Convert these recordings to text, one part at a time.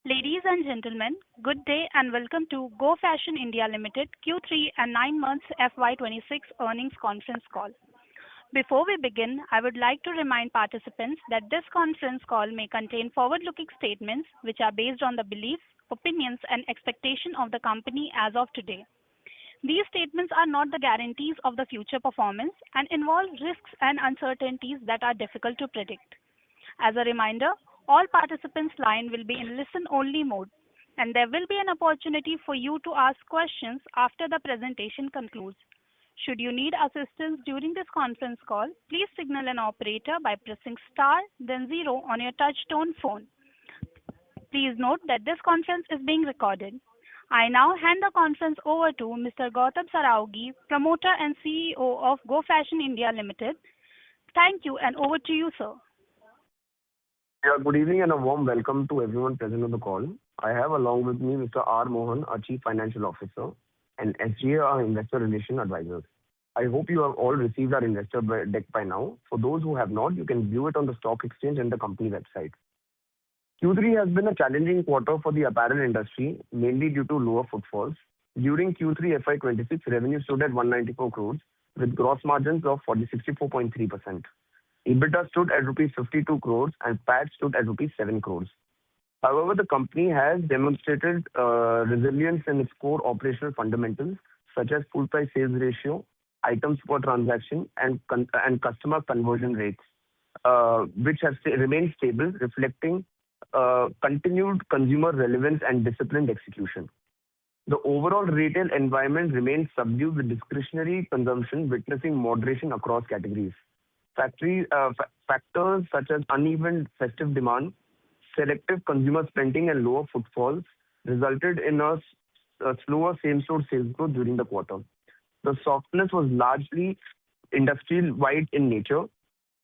Ladies and gentlemen, good day and welcome to Go Fashion India Limited Q3 and 9 months FY26 earnings conference call. Before we begin, I would like to remind participants that this conference call may contain forward-looking statements which are based on the beliefs, opinions, and expectation of the company as of today. These statements are not the guarantees of the future performance and involve risks and uncertainties that are difficult to predict. As a reminder, all participants' line will be in listen-only mode, and there will be an opportunity for you to ask questions after the presentation concludes. Should you need assistance during this conference call, please signal an operator by pressing star then zero on your touch-tone phone. Please note that this conference is being recorded. I now hand the conference over to Mr. Gautam Saraogi, promoter and CEO of Go Fashion India Limited. Thank you, and over to you, sir. Yeah, good evening and a warm welcome to everyone present on the call. I have along with me Mr. R. Mohan, our Chief Financial Officer, and SGA, our Investor Relation Advisors. I hope you have all received our investor deck by now. For those who have not, you can view it on the stock exchange and the company website. Q3 has been a challenging quarter for the apparel industry, mainly due to lower footfalls. During Q3 FY26, revenue stood at 194 crores with gross margins of 64.3%. EBITDA stood at rupees 52 crores and PAT stood at rupees 7 crores. However, the company has demonstrated resilience in its core operational fundamentals such as full price sales ratio, items per transaction, and customer conversion rates, which have remained stable, reflecting continued consumer relevance and disciplined execution. The overall retail environment remains subdued with discretionary consumption witnessing moderation across categories. Factors such as uneven festive demand, selective consumer spending, and lower footfalls resulted in a slower same-store sales growth during the quarter. The softness was largely industry-wide in nature.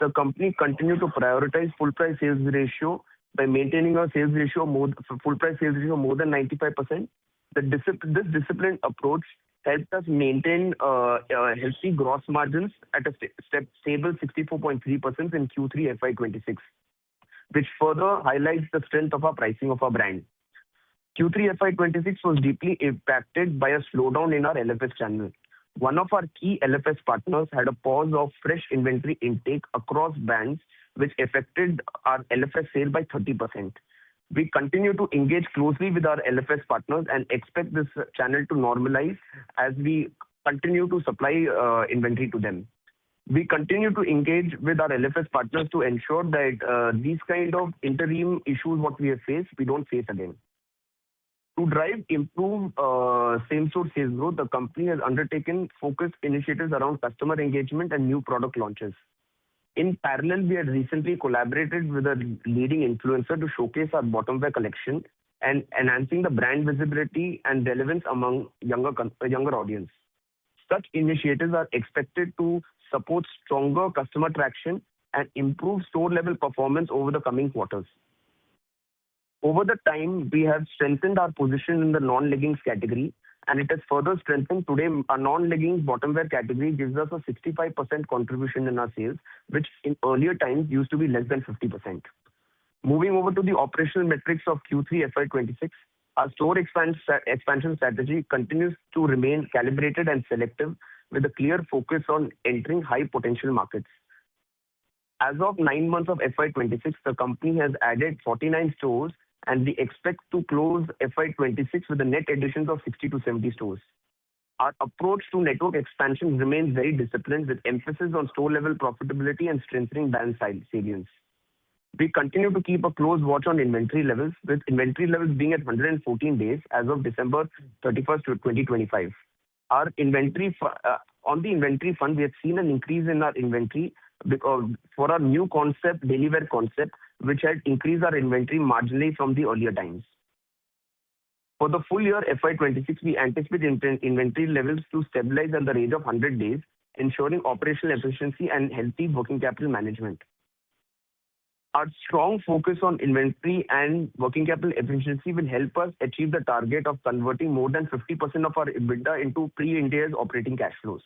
The company continued to prioritize full price sales ratio by maintaining a full price sales ratio more than 95%. This disciplined approach helped us maintain healthy gross margins at a stable 64.3% in Q3 FY26, which further highlights the strength of our pricing of our brand. Q3 FY26 was deeply impacted by a slowdown in our LFS channel. One of our key LFS partners had a pause of fresh inventory intake across brands, which affected our LFS sale by 30%. We continue to engage closely with our LFS partners and expect this channel to normalize as we continue to supply inventory to them. We continue to engage with our LFS partners to ensure that these kind of interim issues what we have faced, we don't face again. To drive improved same-store sales growth, the company has undertaken focused initiatives around customer engagement and new product launches. In parallel, we had recently collaborated with a leading influencer to showcase our bottom wear collection and enhancing the brand visibility and relevance among younger audience. Such initiatives are expected to support stronger customer traction and improve store-level performance over the coming quarters. Over the time, we have strengthened our position in the non-leggings category, and it has further strengthened. Today, our non-leggings bottom wear category gives us a 65% contribution in our sales, which in earlier times used to be less than 50%. Moving over to the operational metrics of Q3 FY26, our store expansion strategy continues to remain calibrated and selective with a clear focus on entering high potential markets. As of 9 months of FY26, the company has added 49 stores and we expect to close FY26 with a net additions of 60 to 70 stores. Our approach to network expansion remains very disciplined with emphasis on store-level profitability and strengthening brand salience. We continue to keep a close watch on inventory levels, with inventory levels being at 114 days as of December 31st, 2025. On the inventory front, we have seen an increase in our inventory because for our new concept, daily wear concept, which had increased our inventory marginally from the earlier times. For the full year FY26, we anticipate inventory levels to stabilize in the range of 100 days, ensuring operational efficiency and healthy working capital management. Our strong focus on inventory and working capital efficiency will help us achieve the target of converting more than 50% of our EBITDA into pre-Ind AS operating cash flows.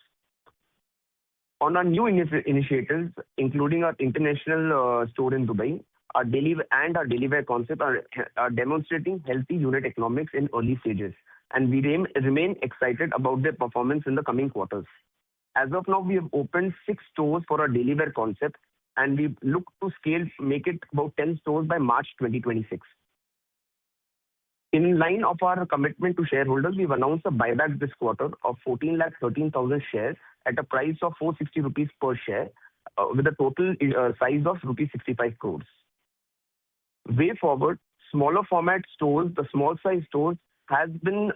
On our new initiatives, including our international store in Dubai, our daily wear concept are demonstrating healthy unit economics in early stages, and we remain excited about their performance in the coming quarters. As of now, we have opened 6 stores for our daily wear concept, and we look to make it about 10 stores by March 2026. In line of our commitment to shareholders, we've announced a buyback this quarter of 14,13,000 shares at a price of 460 rupees per share, with a total size of rupees 65 crores. Way forward, smaller format stores, the small size stores, has been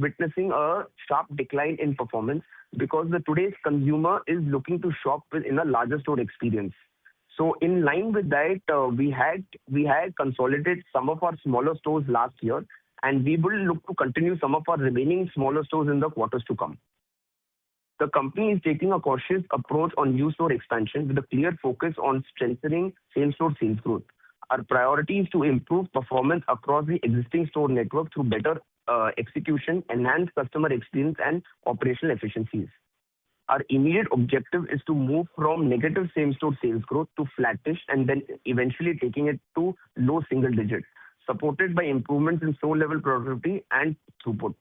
witnessing a sharp decline in performance because today's consumer is looking to shop in a larger store experience. So in line with that, we had consolidated some of our smaller stores last year, and we will look to continue some of our remaining smaller stores in the quarters to come. The company is taking a cautious approach on new store expansion with a clear focus on strengthening same-store sales growth. Our priority is to improve performance across the existing store network through better execution, enhanced customer experience, and operational efficiencies. Our immediate objective is to move from negative same-store sales growth to flattish and then eventually taking it to low single digits, supported by improvements in store-level productivity and throughput.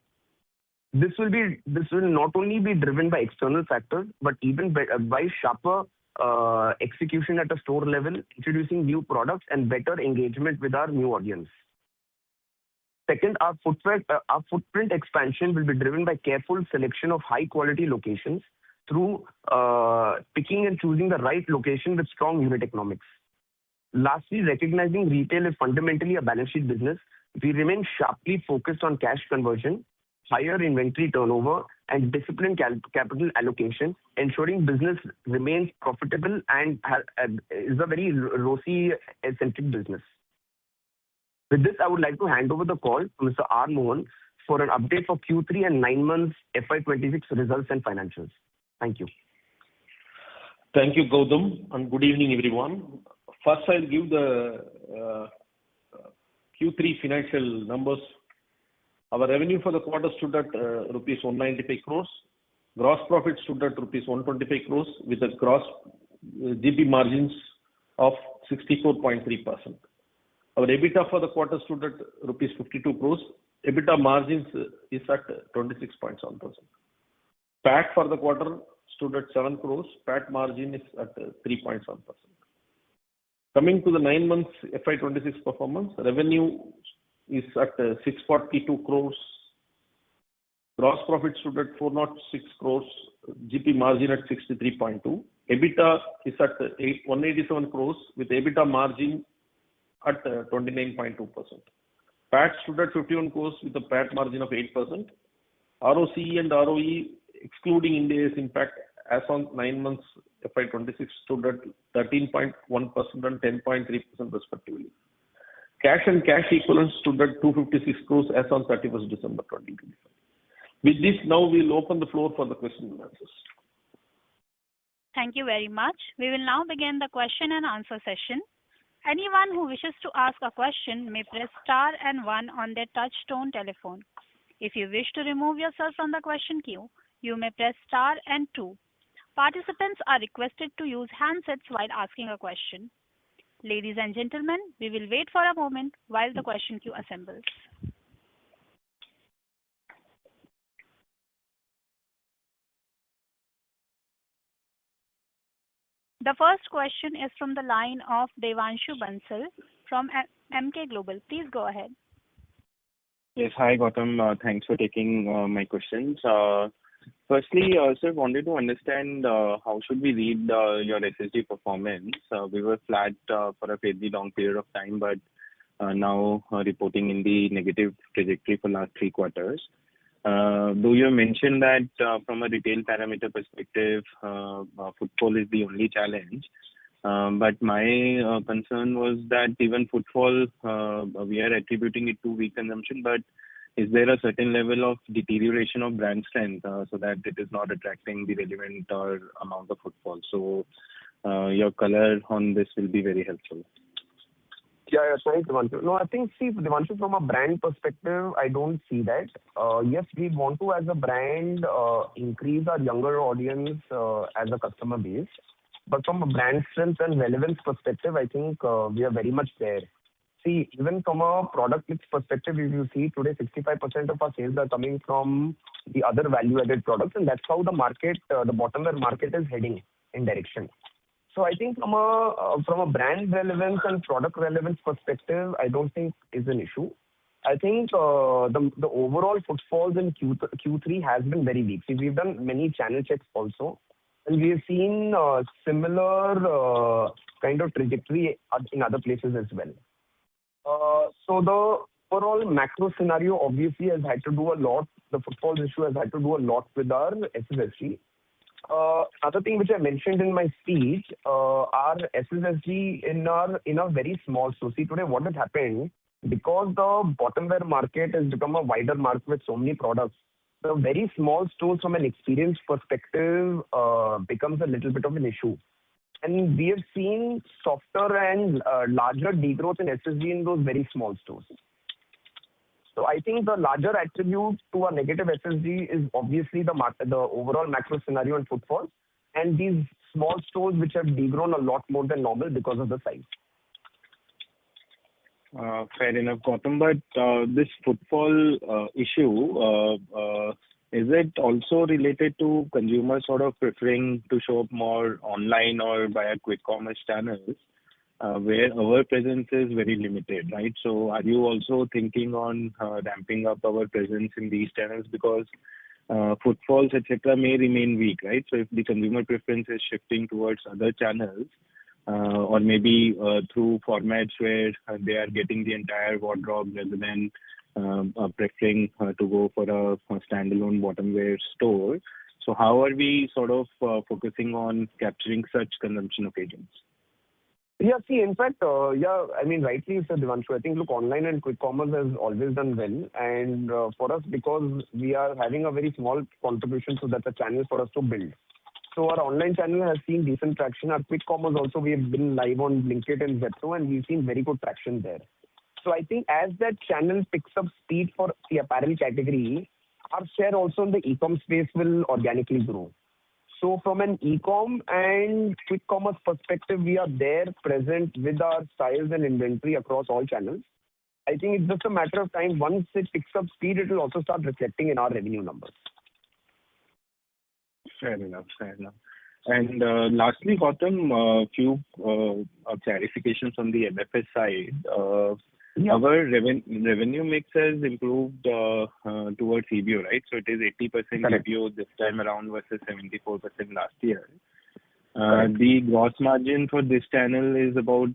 This will not only be driven by external factors, but even by sharper execution at a store level, introducing new products and better engagement with our new audience. Second, our footprint expansion will be driven by careful selection of high-quality locations through picking and choosing the right location with strong unit economics. Lastly, recognizing retail is fundamentally a balance sheet business, we remain sharply focused on cash conversion, higher inventory turnover, and disciplined capital allocation, ensuring business remains profitable and is a very ROCE-centric business. With this, I would like to hand over the call to Mr. R. Mohan for an update for Q3 and 9 months FY26 results and financials. Thank you. Thank you, Gautam, and good evening, everyone. First, I'll give the Q3 financial numbers. Our revenue for the quarter stood at rupees 195 crores. Gross profit stood at rupees 125 crores with a gross GP margins of 64.3%. Our EBITDA for the quarter stood at rupees 52 crores. EBITDA margins is at 26.7%. PAT for the quarter stood at 7 crores. PAT margin is at 3.7%. Coming to the 9 months FY26 performance, revenue is at 642 crores. Gross profit stood at 406 crores. GP margin at 63.2. EBITDA is at 187 crores with EBITDA margin at 29.2%. PAT stood at 51 crores with a PAT margin of 8%. ROCE and ROE excluding Ind AS impact as on 9 months FY26 stood at 13.1% and 10.3% respectively. Cash and cash equivalents stood at 256 crores as on 31st December 2025. With this, now we'll open the floor for the question and answers. Thank you very much. We will now begin the question and answer session. Anyone who wishes to ask a question may press star and one on their touch-tone telephone. If you wish to remove yourself from the question queue, you may press star and two. Participants are requested to use handsets while asking a question. Ladies and gentlemen, we will wait for a moment while the question queue assembles. The first question is from the line of Devanshu Bansal from MK Global. Please go ahead. Yes, hi Gautam. Thanks for taking my questions. Firstly, sir, wanted to understand how should we read your SSG performance? We were flat for a fairly long period of time, but now reporting in the negative trajectory for last 3 quarters. Though you mentioned that from a retail parameter perspective, footfall is the only challenge. But my concern was that even footfall, we are attributing it to weak consumption, but is there a certain level of deterioration of brand strength so that it is not attracting the relevant or amount of footfall? So your color on this will be very helpful. Yeah, thanks, Devanshu. No, I think, see, Devanshu, from a brand perspective, I don't see that. Yes, we want to, as a brand, increase our younger audience as a customer base. But from a brand strength and relevance perspective, I think we are very much there. See, even from a product mix perspective, if you see today, 65% of our sales are coming from the other value-added products, and that's how the market, the bottom wear market is heading in direction. So I think from a brand relevance and product relevance perspective, I don't think is an issue. I think the overall footfalls in Q3 has been very weak. See, we've done many channel checks also, and we have seen similar kind of trajectory in other places as well. So the overall macro scenario obviously has had to do a lot. The footfalls issue has had to do a lot with our SSSG. Other thing which I mentioned in my speech, our SSSG in a very small store. See, today what has happened, because the bottom wear market has become a wider market with so many products, the very small stores from an experience perspective becomes a little bit of an issue. And we have seen softer and larger degrowth in SSG in those very small stores. So I think the larger attribute to a negative SSG is obviously the overall macro scenario and footfall, and these small stores which have degrown a lot more than normal because of the size. Fair enough, Gautam. But this footfall issue, is it also related to consumers sort of preferring to show up more online or via quick commerce channels, where our presence is very limited, right? So are you also thinking on ramping up our presence in these channels, because footfalls, etc., may remain weak, right? So if the consumer preference is shifting towards other channels, or maybe through formats where they are getting the entire wardrobe rather than preferring to go for a standalone bottom wear store. So how are we sort of focusing on capturing such consumption occasions? Yeah, see, in fact, I mean, rightly you said, Devanshu. I think, look, online and quick commerce has always done well. And for us, because we are having a very small contribution, so that's a channel for us to build. So our online channel has seen decent traction. Our quick commerce also, we have been live on Blinkit and Zepto, and we've seen very good traction there. So I think as that channel picks up speed for the apparel category, our share also in the e-com space will organically grow. So from an e-com and quick commerce perspective, we are there present with our styles and inventory across all channels. I think it's just a matter of time. Once it picks up speed, it will also start reflecting in our revenue numbers. Fair enough. And lastly, Gautam, a few clarifications on the LFS side. Our revenue mix has improved towards EBO, right? So it is 80% Correct. EBO this time around versus 74% last year. The gross margin for this channel is about,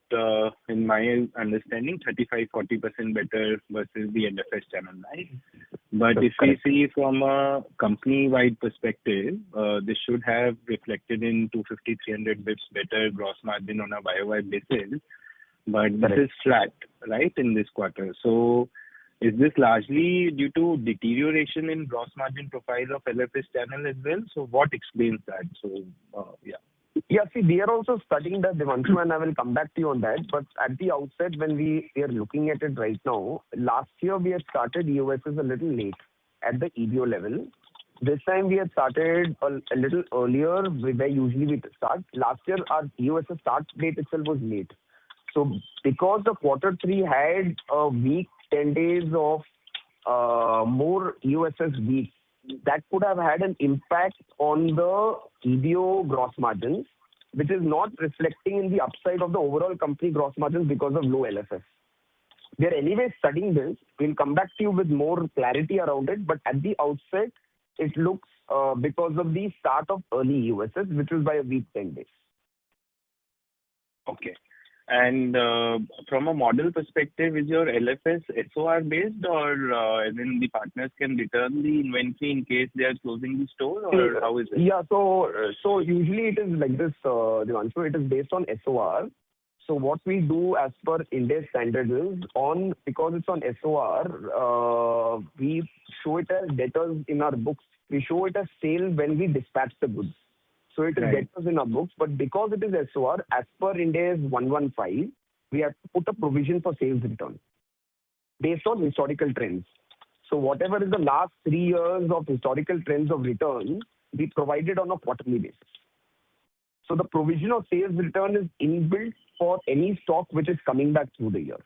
in my understanding, 35-40% better versus the LFS channel, right? But That's if correct. we see from a company-wide perspective, this should have reflected in 250-300 bits better gross margin on a YOY basis. But this Correct. is flat, right, in this quarter. So is this largely due to deterioration in gross margin profile of LFS channel as well? So what explains that? So, yeah. Yeah, see, we are also studying that, Devanshu, and I will come back to you on that. But at the outset, when we are looking at it right now, last year we had started EOSs a little late at the EBO level. This time we had started a little earlier, where usually we start. Last year our EOS start date itself was late. So because the quarter 3 had a week, 10 days of more EOSs week, that could have had an impact on the EBO gross margins, which is not reflecting in the upside of the overall company gross margins because of low LFS. We are anyway studying this. We'll come back to you with more clarity around it, but at the outset, it looks because of the start of early EOSs, which was by a week, 10 days. Okay. And from a model perspective, is your LFS SOR based, or then the partners can return the inventory in case they are closing the store, or how is it? Yeah, so usually it is like this, Devanshu. It is based on SOR. So what we do as per India standard is, because it's on SOR, we show it as debtors in our books. We show it as sale when we dispatch the goods. So it is debtors in our books, but because it is SOR, as per India 115, we have to put a provision for sales return based on historical trends. So whatever is the last 3 years of historical trends of return, we provide it on a quarterly basis. So the provision of sales return is inbuilt for any stock which is coming back through the year.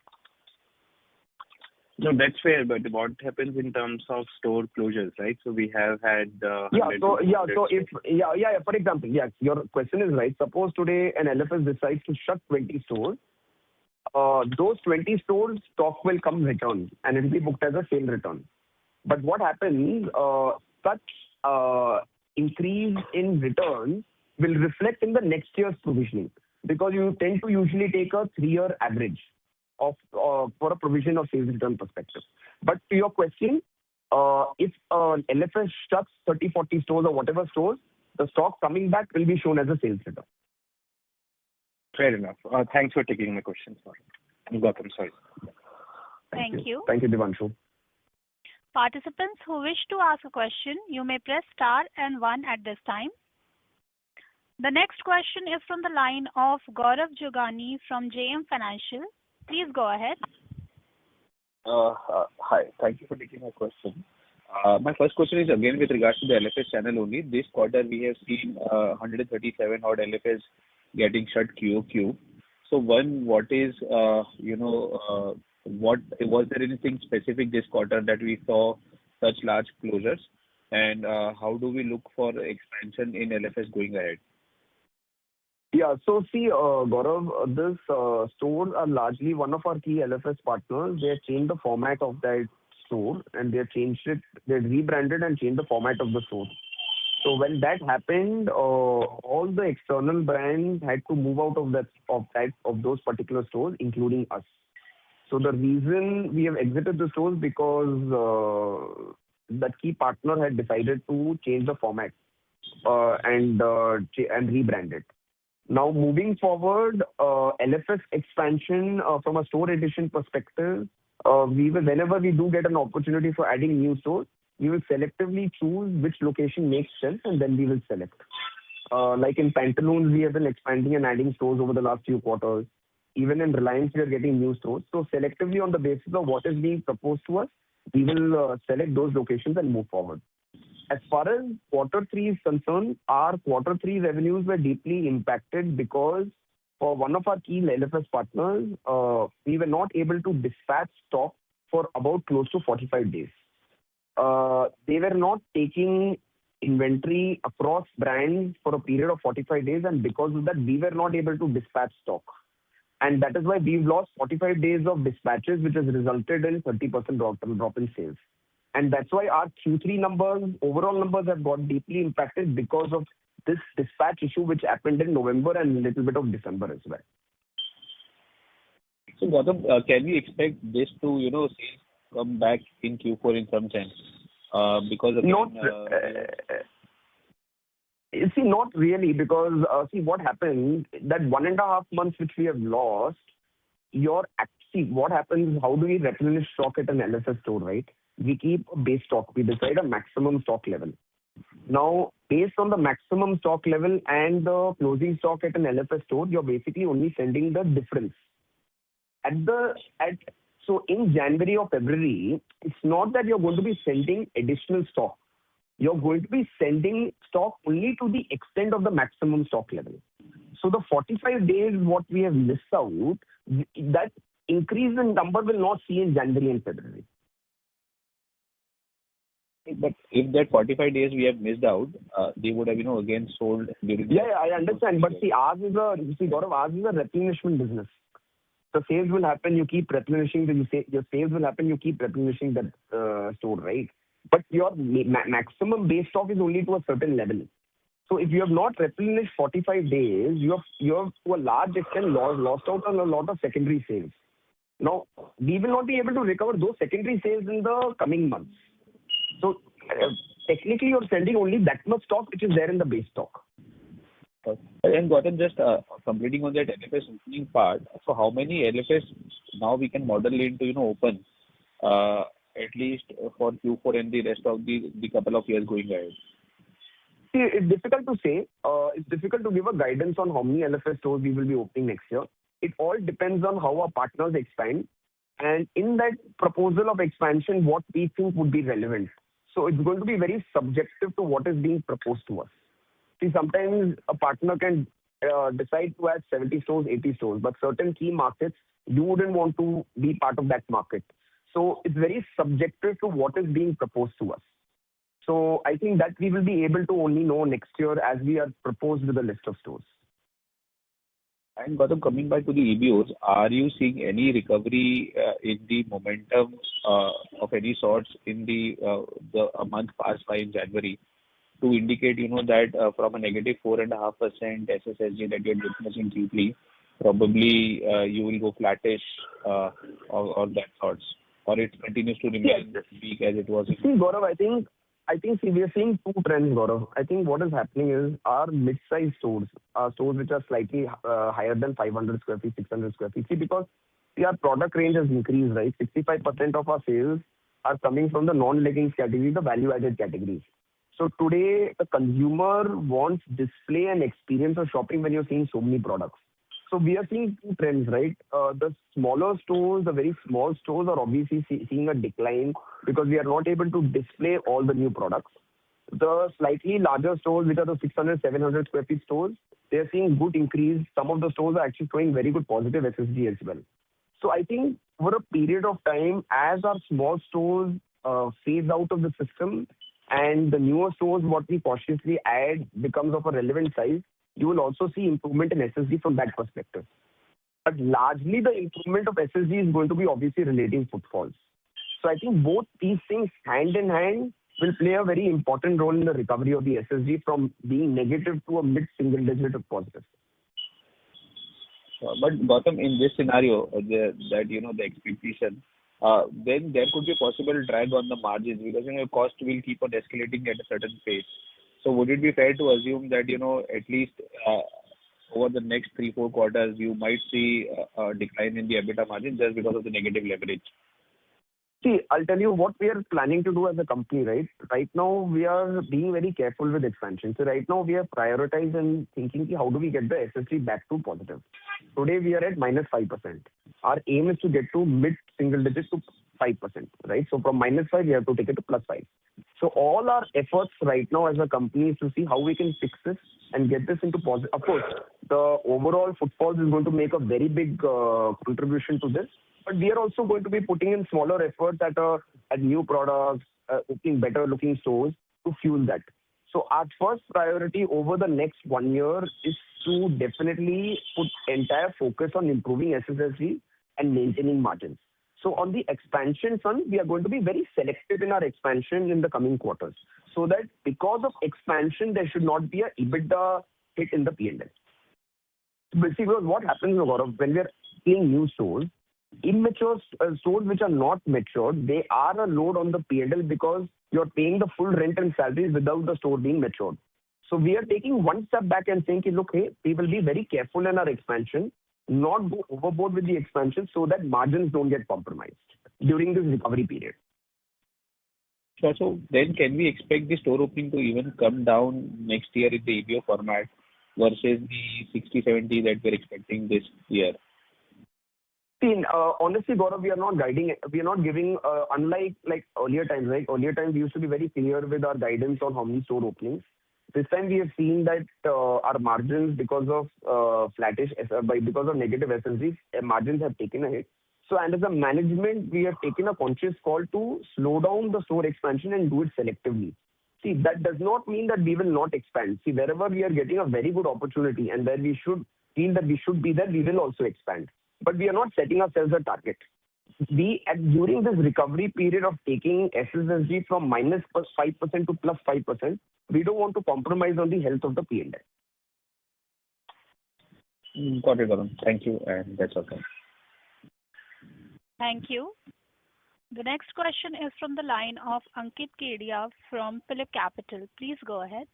No, that's fair, but what happens in terms of store closures, right? So we have had 100 to 200 For example, yes, your question is right. Suppose today an LFS decides to shut 20 stores. Those 20 stores stock will come return and it will be booked as a sale return. But what happens, such increase in returns will reflect in the next year's provisioning, because you tend to usually take a 3-year average of for a provision of sales return perspective. But to your question, if an LFS shuts 30, 40 stores or whatever stores, the stock coming back will be shown as a sales return. Fair enough. Thanks for taking my question. Sorry. Gautam, sorry. Thank you. Thank you, Devanshu. Participants who wish to ask a question, you may press star and 1 at this time. The next question is from the line of Gaurav Jogani from JM Financial. Please go ahead. Hi. Thank you for taking my question. My first question is again with regards to the LFS channel only. This quarter we have seen 137 odd LFS getting shut QOQ. So one, what is, what was there anything specific this quarter that we saw such large closures? And how do we look for expansion in LFS going ahead? Yeah, so see, Gaurav, this stores are largely one of our key LFS partners. They have changed the format of that store and they have changed it. They rebranded and changed the format of the store. So when that happened, all the external brands had to move out of those particular stores, including us. So the reason we have exited the stores because that key partner had decided to change the format and rebrand it. Now, moving forward, LFS expansion from a store addition perspective, whenever we do get an opportunity for adding new stores, we will selectively choose which location makes sense and then we will select. Like in Pantaloons, we have been expanding and adding stores over the last few quarters. Even in Reliance, we are getting new stores. So selectively on the basis of what is being proposed to us, we will select those locations and move forward. As far as quarter 3 is concerned, our quarter 3 revenues were deeply impacted because for one of our key LFS partners, we were not able to dispatch stock for about close to 45 days. They were not taking inventory across brands for a period of 45 days, and because of that, we were not able to dispatch stock. And that is why we've lost 45 days of dispatches, which has resulted in 30% drop in sales. And that's why our Q3 numbers, overall numbers have got deeply impacted because of this dispatch issue which happened in November and a little bit of December as well. So Gautam, can we expect this to, sales come back in Q4 in some sense? Because again, not really, because what happened, that 1.5 months which we have lost, what happens, how do we replenish stock at an LFS store, right? We keep a base stock. We decide a maximum stock level. Now, based on the maximum stock level and the closing stock at an LFS store, you're basically only sending the difference. So in January or February, it's not that you're going to be sending additional stock. You're going to be sending stock only to the extent of the maximum stock level. So the 45 days what we have missed out, that increase in number will not see in January and February. But if that 45 days we have missed out, they would have, again sold during. Yeah, I understand. But Gaurav, ours is a replenishment business. The sales will happen, you keep replenishing. Your sales will happen, you keep replenishing that store, right? But your maximum base stock is only to a certain level. So if you have not replenished 45 days, you have to a large extent lost out on a lot of secondary sales. Now, we will not be able to recover those secondary sales in the coming months. So technically, you're sending only that much stock which is there in the base stock. And Gautam, just completing on that LFS opening part, so how many LFS now we can model into, open, at least for Q4 and the rest of the couple of years going ahead? See, it's difficult to say. It's difficult to give a guidance on how many LFS stores we will be opening next year. It all depends on how our partners expand. And in that proposal of expansion, what we think would be relevant. So it's going to be very subjective to what is being proposed to us. See, sometimes a partner can decide to add 70 stores, 80 stores, but certain key markets, you wouldn't want to be part of that market. So it's very subjective to what is being proposed to us. So I think that we will be able to only know next year as we are proposed with a list of stores. And Gautam, coming back to the EBOs, are you seeing any recovery in the momentum of any sorts in the a month passed by in January to indicate, that from a negative 4.5% SSSG that you're witnessing Q3, probably you will go flattish or that sorts, or it continues to remain weak as it was? See, Gaurav, see, we are seeing two trends, Gaurav. I think what is happening is our mid-sized stores, stores which are slightly higher than 500 square feet, 600 square feet. See, because our product range has increased, right? 65% of our sales are coming from the non-leggings category, the value-added categories. So today, the consumer wants display and experience of shopping when you're seeing so many products. So we are seeing two trends, right? The smaller stores, the very small stores are obviously seeing a decline because we are not able to display all the new products. The slightly larger stores, which are the 600, 700 square feet stores, they are seeing good increase. Some of the stores are actually showing very good positive SSG as well. So I think over a period of time, as our small stores phase out of the system and the newer stores, what we cautiously add becomes of a relevant size, you will also see improvement in SSG from that perspective. But largely the improvement of SSG is going to be obviously relating footfalls. So I think both these things hand in hand will play a very important role in the recovery of the SSG from being negative to a mid-single digit of positive. But Gautam, in this scenario, the expectation, then there could be a possible drag on the margins because cost will keep on escalating at a certain pace. So would it be fair to assume that at least over the next 3-4 quarters you might see a decline in the EBITDA margin just because of the negative leverage? See, I'll tell you what we are planning to do as a company, right? Right now, we are being very careful with expansion. So right now, we are prioritized and thinking, how do we get the SSG back to positive? Today, we are at -5%. Our aim is to get to mid-single digits to 5%, right? So from -5, we have to take it to +5. So all our efforts right now as a company is to see how we can fix this and get this into positive. Of course, the overall footfalls is going to make a very big contribution to this. But we are also going to be putting in smaller efforts at new products, opening better looking stores to fuel that. So our first priority over the next 1 year is to definitely put entire focus on improving SSSG and maintaining margins. So on the expansion front, we are going to be very selective in our expansion in the coming quarters. So that because of expansion, there should not be a EBITDA hit in the P&L. Basically, what happens, Gaurav, when we are seeing new stores, immature stores which are not matured, they are a load on the P&L because you're paying the full rent and salaries without the store being matured. So we are taking one step back and saying, look, hey, we will be very careful in our expansion, not go overboard with the expansion so that margins don't get compromised during this recovery period. So then can we expect the store opening to even come down next year in the EBO format versus the 60-70 that we're expecting this year? See, honestly, Gaurav, we are not guiding, we are not giving, unlike like earlier times, right? Earlier times, we used to be very clear with our guidance on how many store openings. This time, we have seen that our margins, because of because of negative SSGs, margins have taken a hit. So, and as a management, we have taken a conscious call to slow down the store expansion and do it selectively. See, that does not mean that we will not expand. See, wherever we are getting a very good opportunity and where we should feel that we should be there, we will also expand. But we are not setting ourselves a target. During this recovery period of taking SSSG from -5% to +5%, we don't want to compromise on the health of the P&L. Got it, Varun. Thank you, and that's okay. Thank you. The next question is from the line of Ankit Kedia from Phillip Capital. Please go ahead.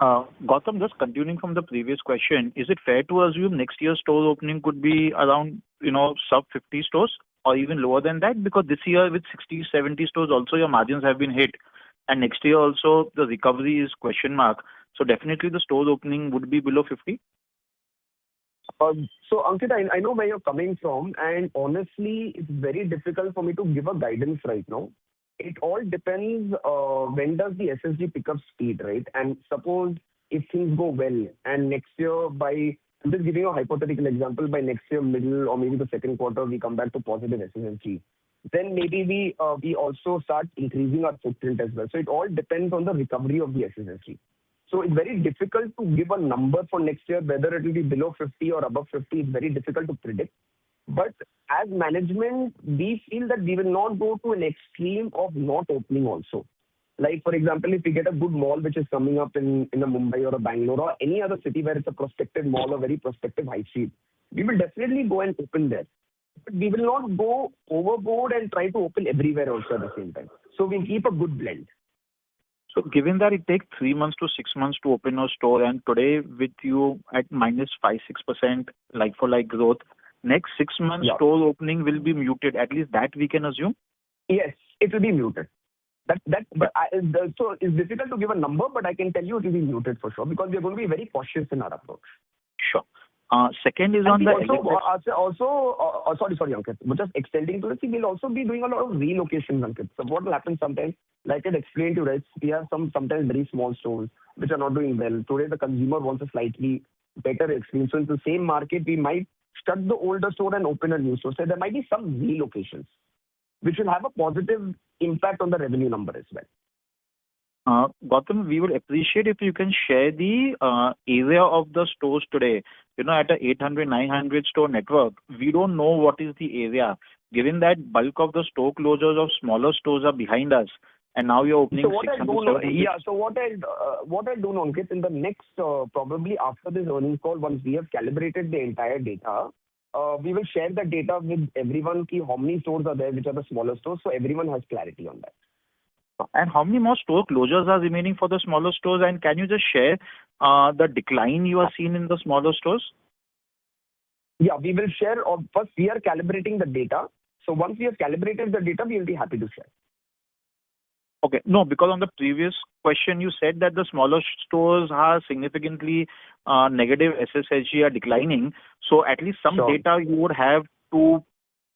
Gautam, just continuing from the previous question, is it fair to assume next year's store opening could be around, sub 50 stores or even lower than that? Because this year with 60, 70 stores also your margins have been hit. And next year also the recovery is question mark. So definitely the store opening would be below 50? So Ankit, I know where you're coming from, and honestly, it's very difficult for me to give a guidance right now. It all depends when does the SSG pick up speed, right? And suppose if things go well and next year I'm just giving you a hypothetical example, by next year middle or maybe the second quarter we come back to positive SSSG, then maybe we also start increasing our footprint as well. So it all depends on the recovery of the SSSG. So it's very difficult to give a number for next year, whether it will be below 50 or above 50. It's very difficult to predict. But as management, we feel that we will not go to an extreme of not opening also. Like, for example, if we get a good mall which is coming up in a Mumbai or a Bangalore or any other city where it's a prospective mall or very prospective high street, we will definitely go and open there. But we will not go overboard and try to open everywhere also at the same time. So we keep a good blend. So given that it takes 3 months to 6 months to open a store, and today with you at minus 5-6% like-for-like growth, next 6 months store opening will be muted. At least that we can assume? Yes, it will be muted. So it's difficult to give a number, but I can tell you it will be muted for sure because we are going to be very cautious in our approach. Sure. Second is on the sorry, Ankit. But just extending to this, we'll also be doing a lot of relocations, Ankit. So what will happen sometimes, like I explained to you, right, we have sometimes very small stores which are not doing well. Today the consumer wants a slightly better experience. So in the same market, we might shut the older store and open a new store. So there might be some relocations, which will have a positive impact on the revenue number as well. Gautam, we would appreciate if you can share the area of the stores today. At a 800-900 store network, we don't know what is the area. Given that bulk of the store closures of smaller stores are behind us, and now you're opening 600 stores. So what I'll do, Ankit, in the next, probably after this earnings call, once we have calibrated the entire data, we will share the data with everyone, how many stores are there, which are the smaller stores, so everyone has clarity on that. And how many more store closures are remaining for the smaller stores? And can you just share the decline you are seeing in the smaller stores? Yeah, we will share. First, we are calibrating the data. So once we have calibrated the data, we will be happy to share. Okay. No, because on the previous question, you said that the smaller stores are significantly negative SSSG are declining. So at least some data you would have to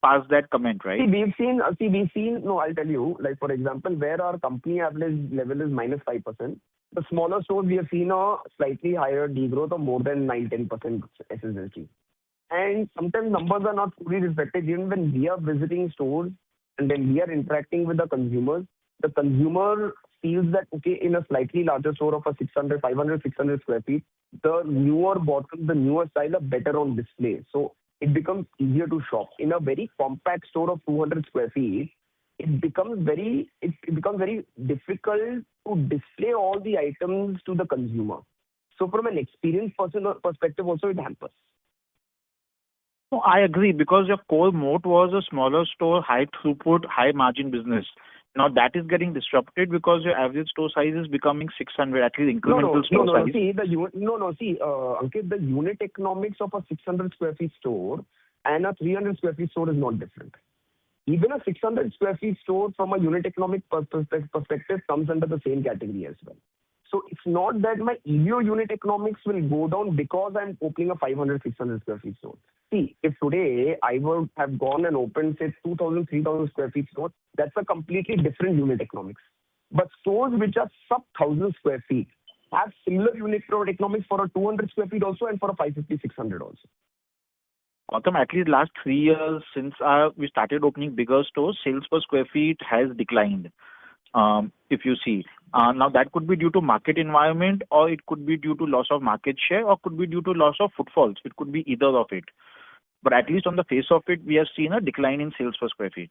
pass that comment, right? We've seen, no, I'll tell you, like for example, where our company average level is minus 5%, the smaller stores we have seen a slightly higher degrowth of more than 9-10% SSSG. And sometimes numbers are not fully reflected. Even when we are visiting stores and then we are interacting with the consumer feels that, okay, in a slightly larger store of a 500, 600 square feet, the newer bottom, the newer style are better on display. So it becomes easier to shop. In a very compact store of 200 square feet, it becomes very difficult to display all the items to the consumer. So from an experienced perspective also it hampers. No, I agree, because your core moat was a smaller store, high throughput, high margin business. Now that is getting disrupted because your average store size is becoming 600, at least incremental store size. Ankit, the unit economics of a 600 square feet store and a 300 square feet store is not different. Even a 600 square feet store from a unit economic perspective comes under the same category as well. So it's not that my EBO unit economics will go down because I'm opening a 500, 600 square feet store. See, if today I would have gone and opened, say, 2,000, 3,000 square feet store, that's a completely different unit economics. But stores which are sub 1,000 square feet have similar unit economics for a 200 square feet also and for a 550, 600 also. Gautam, at least last 3 years since we started opening bigger stores, sales per square feet has declined. If you see. Now that could be due to market environment, or it could be due to loss of market share, or could be due to loss of footfalls. It could be either of it. But at least on the face of it, we have seen a decline in sales per square feet.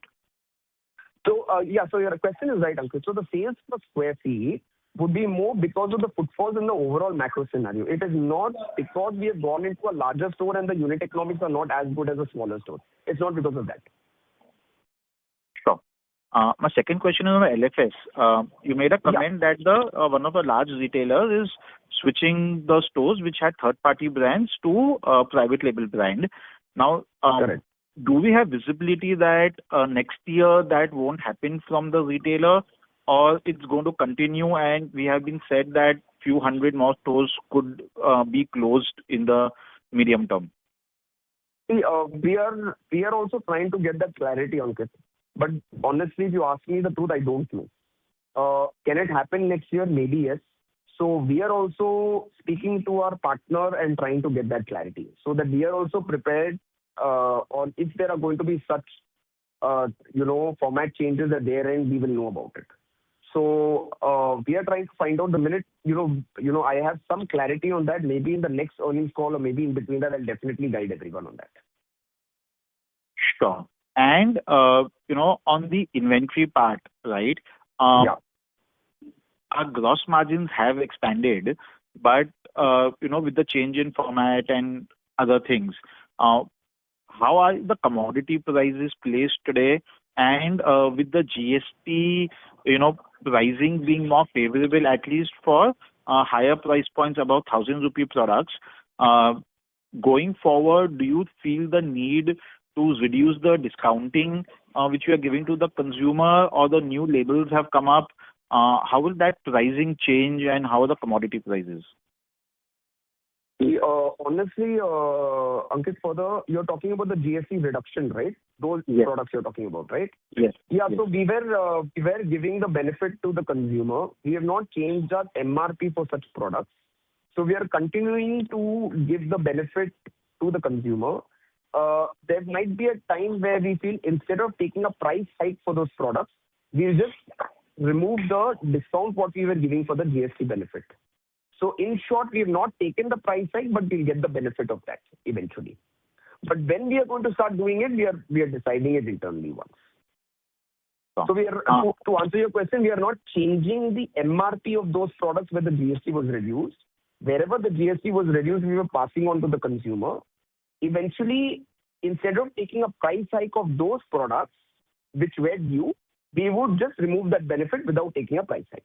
So, so your question is right, Ankit. So the sales per square feet would be more because of the footfalls in the overall macro scenario. It is not because we have gone into a larger store and the unit economics are not as good as a smaller store. It's not because of that. Sure. My second question is on the LFS. You made a comment that one of the large retailers is switching the stores which had third-party brands to private label brand. Now, do we have visibility that next year that won't happen from the retailer, or it's going to continue and we have been said that few hundred more stores could be closed in the medium term? See, we are also trying to get that clarity, Ankit. But honestly, if you ask me the truth, I don't know. Can it happen next year? Maybe yes. So we are also speaking to our partner and trying to get that clarity so that we are also prepared on if there are going to be such, format changes at their end, we will know about it. So we are trying to find out the minute, I have some clarity on that. Maybe in the next earnings call or maybe in between that, I'll definitely guide everyone on that. Sure. And, on the inventory part, right? Yeah. Our gross margins have expanded, but, with the change in format and other things, how are the commodity prices placed today? And with the GST, pricing being more favorable, at least for higher price points, about 1,000 rupee products, going forward, do you feel the need to reduce the discounting which you are giving to the consumer, or the new labels have come up? How will that pricing change, and how are the commodity prices? Honestly, Ankit, you're talking about the GST reduction, right? Those products you're talking about, right? Yes. Yeah. Yes. So we were giving the benefit to the consumer. We have not changed our MRP for such products. So we are continuing to give the benefit to the consumer. There might be a time where we feel instead of taking a price hike for those products, we'll just remove the discount what we were giving for the GST benefit. So in short, we have not taken the price hike, but we'll get the benefit of that eventually. But when we are going to start doing it, we are deciding it internally once. So we are to answer your question, we are not changing the MRP of those products where the GST was reduced. Wherever the GST was reduced, we were passing on to the consumer. Eventually, instead of taking a price hike of those products which were due, we would just remove that benefit without taking a price hike.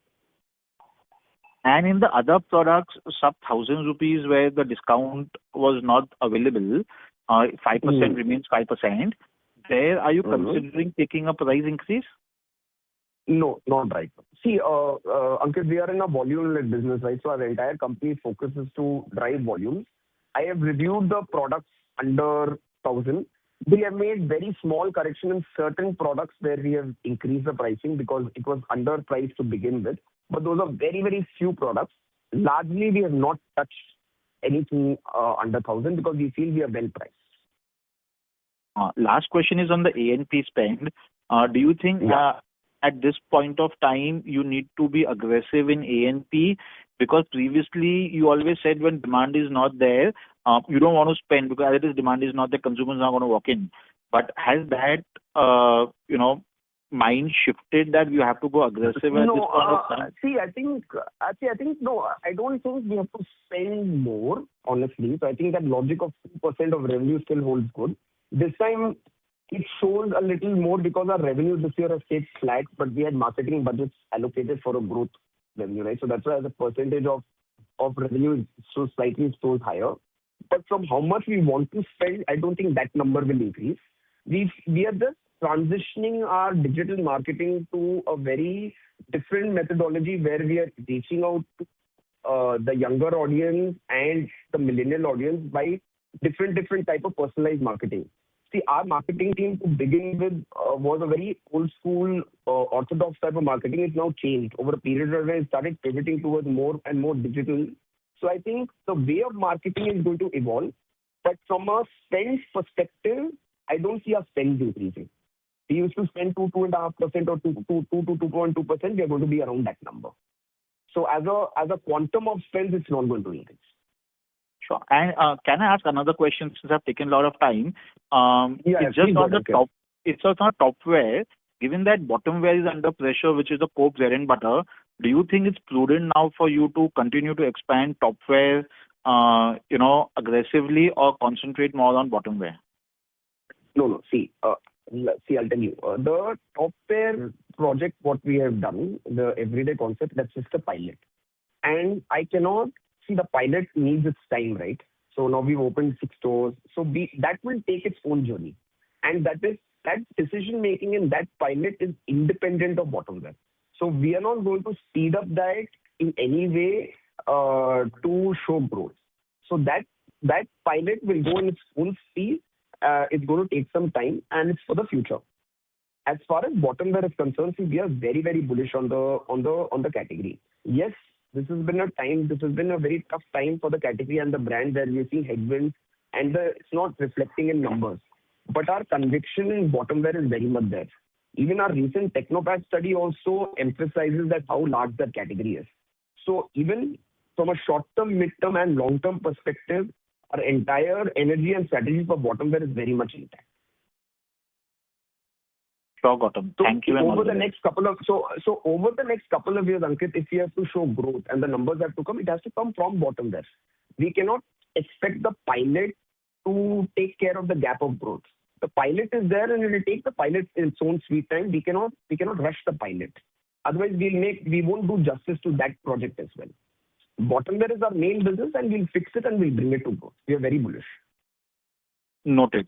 And in the other products, sub 1,000 rupees, where the discount was not available, 5% remains 5%. There, are you considering taking a price increase? No, not right. See, Ankit, we are in a volume-led business, right? So our entire company focuses to drive volumes. I have reviewed the products under 1,000. We have made very small correction in certain products where we have increased the pricing because it was underpriced to begin with. But those are very, very few products. Largely, we have not touched anything under 1,000 because we feel we are well priced. Last question is on the A&P spend. Do you think at this point of time you need to be aggressive in A&P? Because previously you always said when demand is not there, you don't want to spend because it is demand is not there, consumers are not going to walk in. But has that, mind shifted that you have to go aggressive at this point of time? No, I don't think we have to spend more, honestly. So I think that logic of 2% of revenue still holds good. This time, it shows a little more because our revenue this year has stayed flat, but we had marketing budgets allocated for a growth revenue, right? So that's why as a percentage of revenue, so slightly shows higher. But from how much we want to spend, I don't think that number will increase. We are just transitioning our digital marketing to a very different methodology where we are reaching out to the younger audience and the millennial audience by different type of personalized marketing. See, our marketing team to begin with was a very old school, orthodox type of marketing. It's now changed over a period where it started pivoting towards more and more digital. So I think the way of marketing is going to evolve. But from a spend perspective, I don't see our spend increasing. We used to spend 2.5% or 2 to 2.2%. We are going to be around that number. So as a quantum of spend, it's not going to increase. Sure. And can I ask another question since I've taken a lot of time? It's just on the top. It's also on topware. Given that bottomware is under pressure, which is the core bread and butter, do you think it's prudent now for you to continue to expand topware, aggressively, or concentrate more on bottomware? No. See, I'll tell you. The topware project, what we have done, the everyday concept, that's just a pilot. And I cannot see the pilot needs its time, right? So now we've opened 6 stores. So that will take its own journey. And that decision making in that pilot is independent of bottomware. So we are not going to speed up that in any way to show growth. So that pilot will go in its own speed. It's going to take some time, and it's for the future. As far as bottomware is concerned, see, we are very, very bullish on the category. Yes, This has been a very tough time for the category and the brand where we're seeing headwinds, and it's not reflecting in numbers. But our conviction in bottom wear is very much there. Even our recent Technopath study also emphasizes that how large that category is. So even from a short-term, mid-term, and long-term perspective, our entire energy and strategy for bottom wear is very much intact. Sure, Gautam. So Thank you. And over the next couple of over the next couple of years, Ankit, if we have to show growth and the numbers have to come, it has to come from bottom wear. We cannot expect the pilot to take care of the gap of growth. The pilot is there, and it will take the pilot in its own sweet time. We cannot rush the pilot. Otherwise, we won't do justice to that project as well. Bottom wear is our main business, and we'll fix it and we'll bring it to growth. We are very bullish. Noted.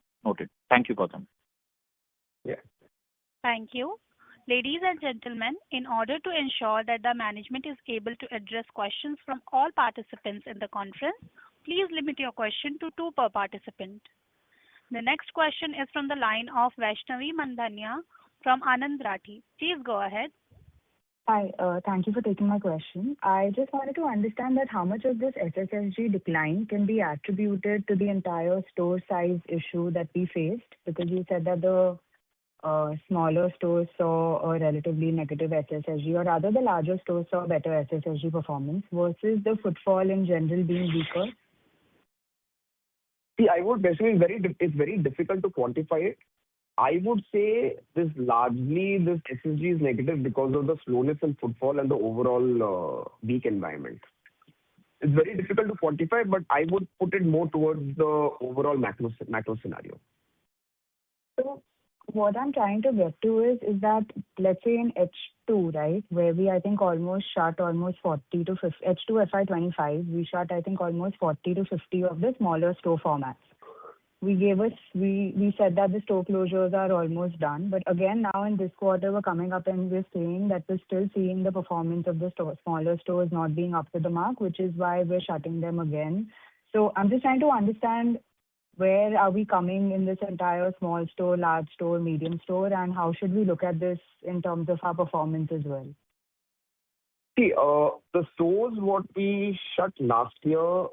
Thank you, Gautam. Yeah. Thank you. Ladies and gentlemen, in order to ensure that the management is able to address questions from all participants in the conference, please limit your question to 2 per participant. The next question is from the line of Vaishnavi Mandhania from Anand Rathi. Please go ahead. Hi, thank you for taking my question. I just wanted to understand that how much of this SSSG decline can be attributed to the entire store size issue that we faced, because you said that the smaller stores saw a relatively negative SSSG, or rather the larger stores saw better SSSG performance versus the footfall in general being weaker. See, I would basically it's very difficult to quantify it. I would say this SSG is negative because of the slowness in footfall and the overall weak environment. It's very difficult to quantify, but I would put it more towards the overall macro scenario. So what I'm trying to get to is that, let's say in H2, right, where we, I think, almost shut almost 40 to 50, H2 FY25, we shut, I think, almost 40 to 50 of the smaller store formats. We said that the store closures are almost done, but again, now in this quarter, we're coming up and we're saying that we're still seeing the performance of the smaller stores not being up to the mark, which is why we're shutting them again. So I'm just trying to understand, where are we coming in this entire small store, large store, medium store, and how should we look at this in terms of our performance as well? See, the stores what we shut last year,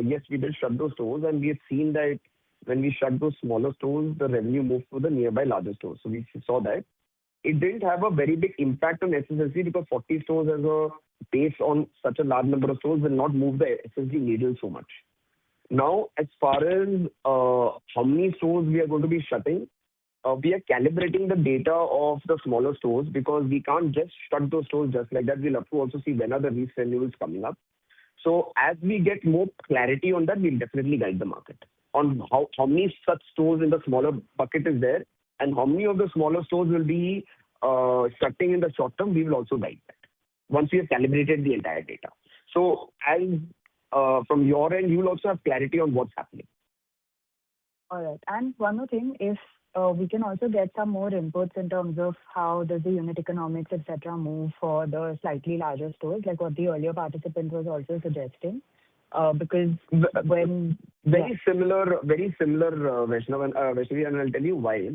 yes, we did shut those stores, and we have seen that when we shut those smaller stores, the revenue moved to the nearby larger stores. So we saw that. It didn't have a very big impact on SSSG because 40 stores as a base on such a large number of stores will not move the SSG needle so much. Now, as far as how many stores we are going to be shutting, we are calibrating the data of the smaller stores because we can't just shut those stores just like that. We'll have to also see when are the lease renewals coming up. So as we get more clarity on that, we'll definitely guide the market on how many such stores in the smaller bucket is there and how many of the smaller stores will be shutting in the short term. We will also guide that once we have calibrated the entire data. So as from your end, you will also have clarity on what's happening. All right. And one more thing, if we can also get some more inputs in terms of how does the unit economics, etc., move for the slightly larger stores, like what the earlier participant was also suggesting. Because when... Very similar, Vaishnavi, and I'll tell you why.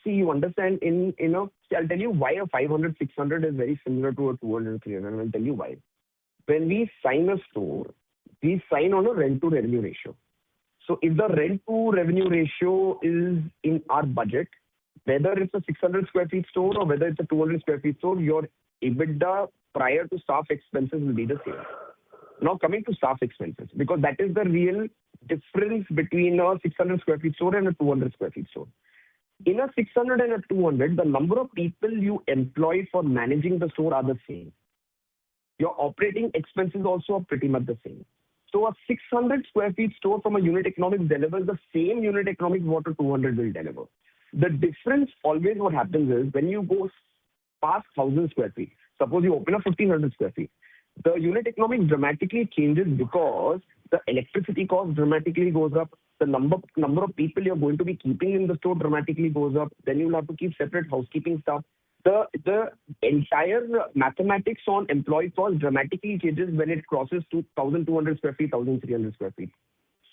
See, you understand, I'll tell you why a 500, 600 is very similar to a 200, 300, and I'll tell you why. When we sign a store, we sign on a rent-to-revenue ratio. So if the rent-to-revenue ratio is in our budget, whether it's a 600 square feet store or whether it's a 200 square feet store, your EBITDA prior to staff expenses will be the same. Now coming to staff expenses, because that is the real difference between a 600 square feet store and a 200 square feet store. In a 600 and a 200, the number of people you employ for managing the store are the same. Your operating expenses also are pretty much the same. So a 600 square feet store from a unit economics delivers the same unit economics what a 200 will deliver. The difference always what happens is when you go past 1,000 square feet, suppose you open a 1,500 square feet, the unit economics dramatically changes because the electricity cost dramatically goes up, the number of people you're going to be keeping in the store dramatically goes up, then you'll have to keep separate housekeeping staff. The entire mathematics on employee cost dramatically changes when it crosses to 1,200 square feet, 1,300 square feet.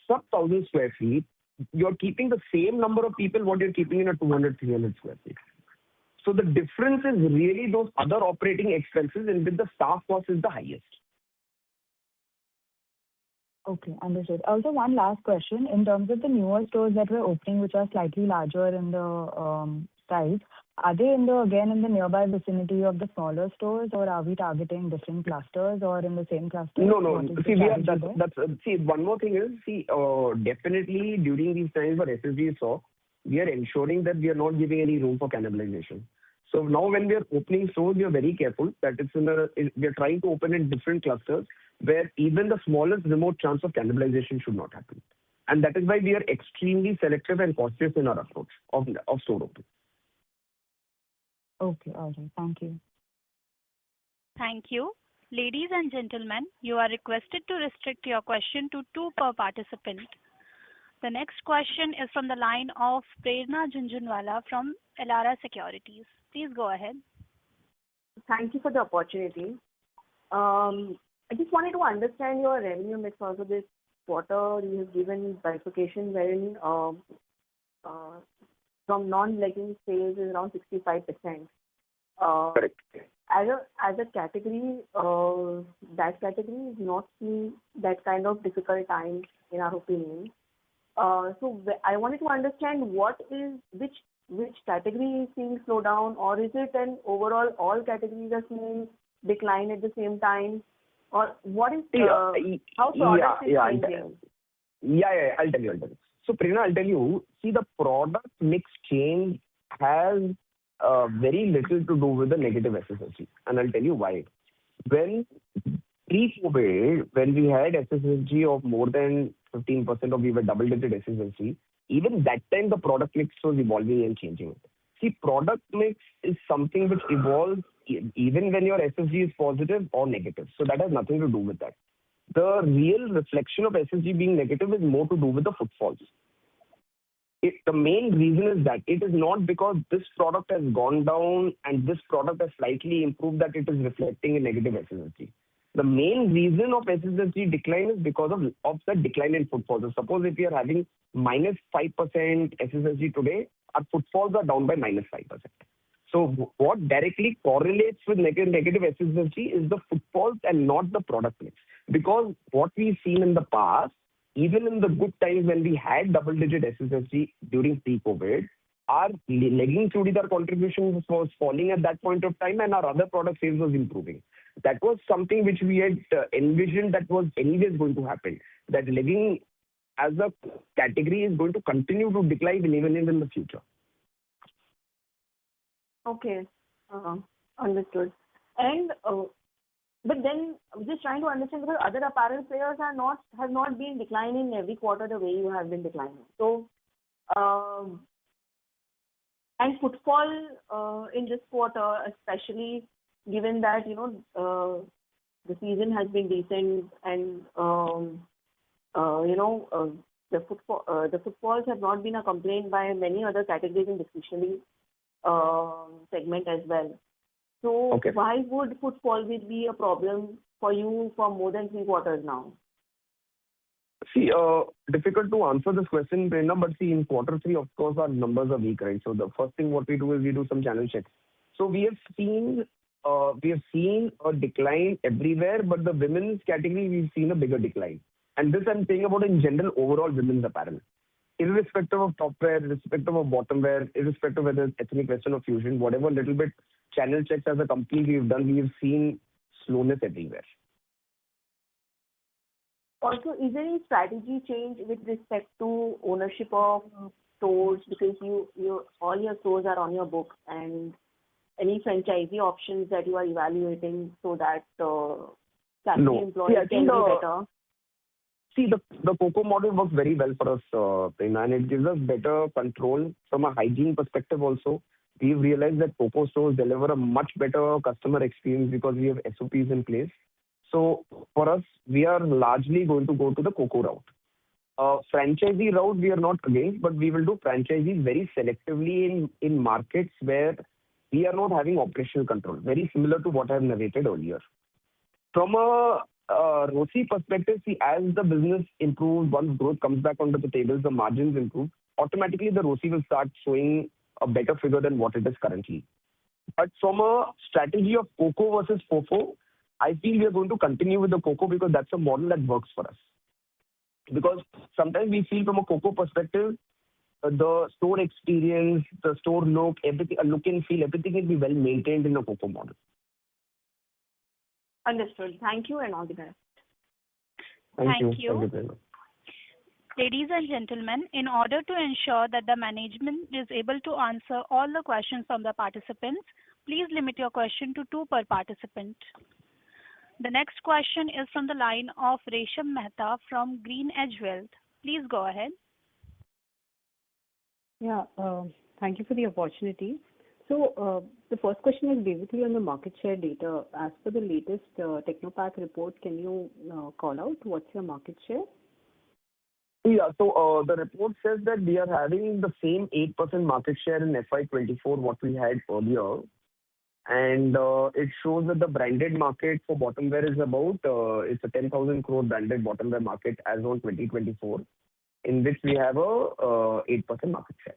Sub 1,000 square feet, you're keeping the same number of people what you're keeping in a 200, 300 square feet. So the difference is really those other operating expenses in which the staff cost is the highest. Okay, understood. Also, one last question. In terms of the newer stores that we're opening, which are slightly larger in the size, are they again in the nearby vicinity of the smaller stores, or are we targeting different clusters or in the same cluster? No, no. What is the See, we have strategy there? see, one more thing is, definitely during these times where SSG is soft, we are ensuring that we are not giving any room for cannibalization. So now when we are opening stores, we are very careful that we are trying to open in different clusters where even the smallest remote chance of cannibalization should not happen. And that is why we are extremely selective and cautious in our approach of store opening. Okay, all right. Thank you. Thank you. Ladies and gentlemen, you are requested to restrict your question to two per participant. The next question is from the line of Prerna Junjunwala from Elara Securities. Please go ahead. Thank you for the opportunity. I just wanted to understand your revenue mix also this quarter. You have given bifurcation wherein from non-legging sales is around 65%. Correct. As a category, that category is not seeing that kind of difficult times in our opinion. So I wanted to understand which category is seeing slowdown, or is it an overall all categories are seeing decline at the same time, or what is how product is changing? I'll tell you. So Prerna, I'll tell you. See, the product mix change has very little to do with the negative SSSG, and I'll tell you why. When pre-COVID, when we had SSSG of more than 15% or we were double-digit SSSG, even that time the product mix was evolving and changing. See, product mix is something which evolves even when your SSG is positive or negative. So that has nothing to do with that. The real reflection of SSG being negative is more to do with the footfalls. The main reason is that it is not because this product has gone down and this product has slightly improved that it is reflecting in negative SSSG. The main reason of SSSG decline is because of the decline in footfalls. So suppose if we are having minus 5% SSSG today, our footfalls are down by minus 5%. So what directly correlates with negative SSSG is the footfalls and not the product mix. Because what we've seen in the past, even in the good times when we had double-digit SSSG during pre-COVID, our legging churidar contribution was falling at that point of time and our other product sales was improving. That was something which we had envisioned that was anyways going to happen. That legging as a category is going to continue to decline even in the future. Okay, understood. And but then I'm just trying to understand, because other apparel players have not been declining every quarter the way you have been declining. So and footfall in this quarter, especially given that the season has been decent and the footfalls have not been a complaint by many other categories in discretionary segment as well. So okay. Why would footfall be a problem for you for more than 3 quarters now? See, difficult to answer this question, Prerna, but see, in quarter 3, of course, our numbers are weak, right? So the first thing what we do is we do some channel checks. So we have seen a decline everywhere, but the women's category, we've seen a bigger decline. And this I'm saying about in general overall women's apparel. Irrespective of top wear, irrespective of bottom wear, irrespective of whether it's ethnic, western or fusion, whatever little bit channel checks as a company we've done, we have seen slowness everywhere. Also, is there any strategy change with respect to ownership of stores, because all your stores are on your books, and any franchisee options that you are evaluating so that factory employees can be better? See, the COCO model works very well for us, Prerna, and it gives us better control from a hygiene perspective also. We've realized that COCO stores deliver a much better customer experience because we have SOPs in place. So for us, we are largely going to go to the COCO route. Franchisee route, we are not against, but we will do franchisees very selectively in markets where we are not having operational control, very similar to what I have narrated earlier. From a ROCE perspective, see, as the business improves, once growth comes back onto the tables, the margins improve, automatically the ROCE will start showing a better figure than what it is currently. But from a strategy of COCO versus FOFO, I feel we are going to continue with the COCO because that's a model that works for us. because sometimes we feel from a COCO perspective, the store experience, the store look, everything, look and feel, everything will be well maintained in a COCO model. Understood. Thank you and all the best. Thank you. Thank you. Thank you very much. Ladies and gentlemen, in order to ensure that the management is able to answer all the questions from the participants, please limit your question to 2 per participant. The next question is from the line of Resham Mehta from GreenEdge Wealth. Please go ahead. Yeah, thank you for the opportunity. So, the first question is basically on the market share data. As per the latest Technopack report, can you call out what's your market share? Yeah, so the report says that we are having the same 8% market share in FY24 what we had earlier. And it shows that the branded market for bottom wear is about, it's a 10,000 crore branded bottom wear market as on 2024, in which we have a 8% market share.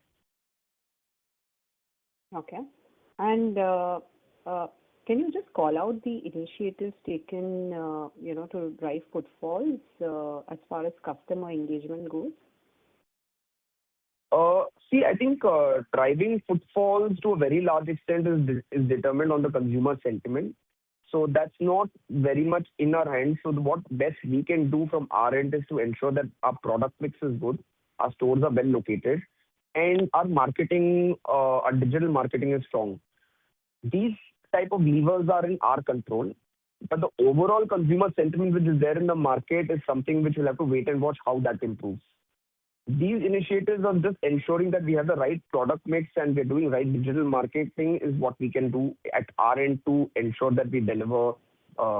Okay. And can you just call out the initiatives taken, to drive footfalls as far as customer engagement goes? See, I think driving footfalls to a very large extent is determined on the consumer sentiment. So that's not very much in our hands. So what best we can do from our end is to ensure that our product mix is good, our stores are well located, and our marketing, our digital marketing is strong. These type of levers are in our control, but the overall consumer sentiment which is there in the market is something which we'll have to wait and watch how that improves. These initiatives of just ensuring that we have the right product mix and we're doing right digital marketing is what we can do at our end to ensure that we deliver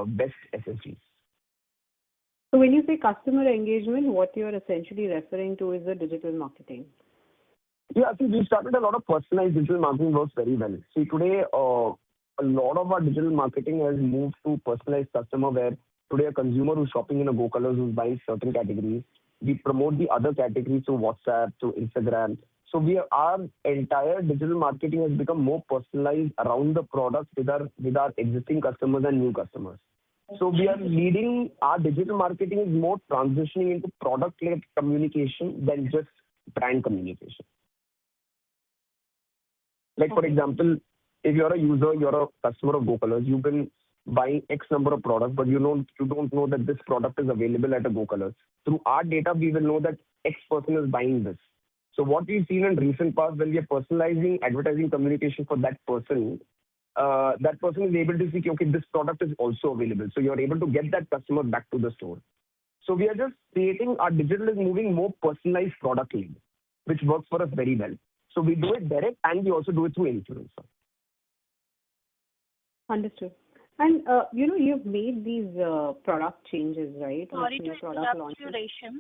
best SSGs. So when you say customer engagement, what you're essentially referring to is the digital marketing. Yeah, I think we started a lot of personalized digital marketing works very well. See, today, a lot of our digital marketing has moved to personalized customer where today a consumer who's shopping in a Go Colors who's buying certain categories, we promote the other categories through WhatsApp, through Instagram. So our entire digital marketing has become more personalized around the products with our existing customers and new customers. So we are leading, our digital marketing is more transitioning into product-led communication than just brand communication. Like, for example, if you're a user, you're a customer of Go Colors, you've been buying X number of products, but you don't know that this product is available at a Go Colors. Through our data, we will know that X person is buying this. So what we've seen in recent past, when we are personalizing advertising communication for that person is able to see, okay, this product is also available. So you're able to get that customer back to the store. So we are just creating, our digital is moving more personalized product lead, which works for us very well. So we do it direct and we also do it through influencer. Understood. And, you've made these product changes, right? Sorry to product interrupt you, launches. Resham.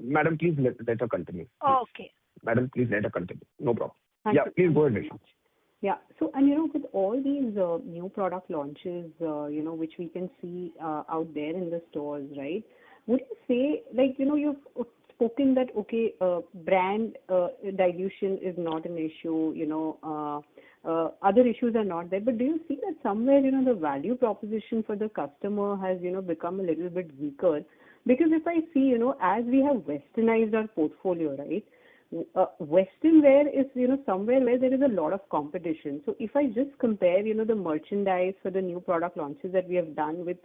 Madam, please let her continue. Oh, okay. Madam, please let her continue. No problem. Thank you. Please go ahead, Resham. Yeah. So, and with all these new product launches, which we can see out there in the stores, right? Would you say, you've spoken that, okay, brand dilution is not an issue, other issues are not there. But do you see that somewhere, the value proposition for the customer has, become a little bit weaker? Because if I see, as we have westernized our portfolio, right? Western wear is, somewhere where there is a lot of competition. So if I just compare, the merchandise for the new product launches that we have done with,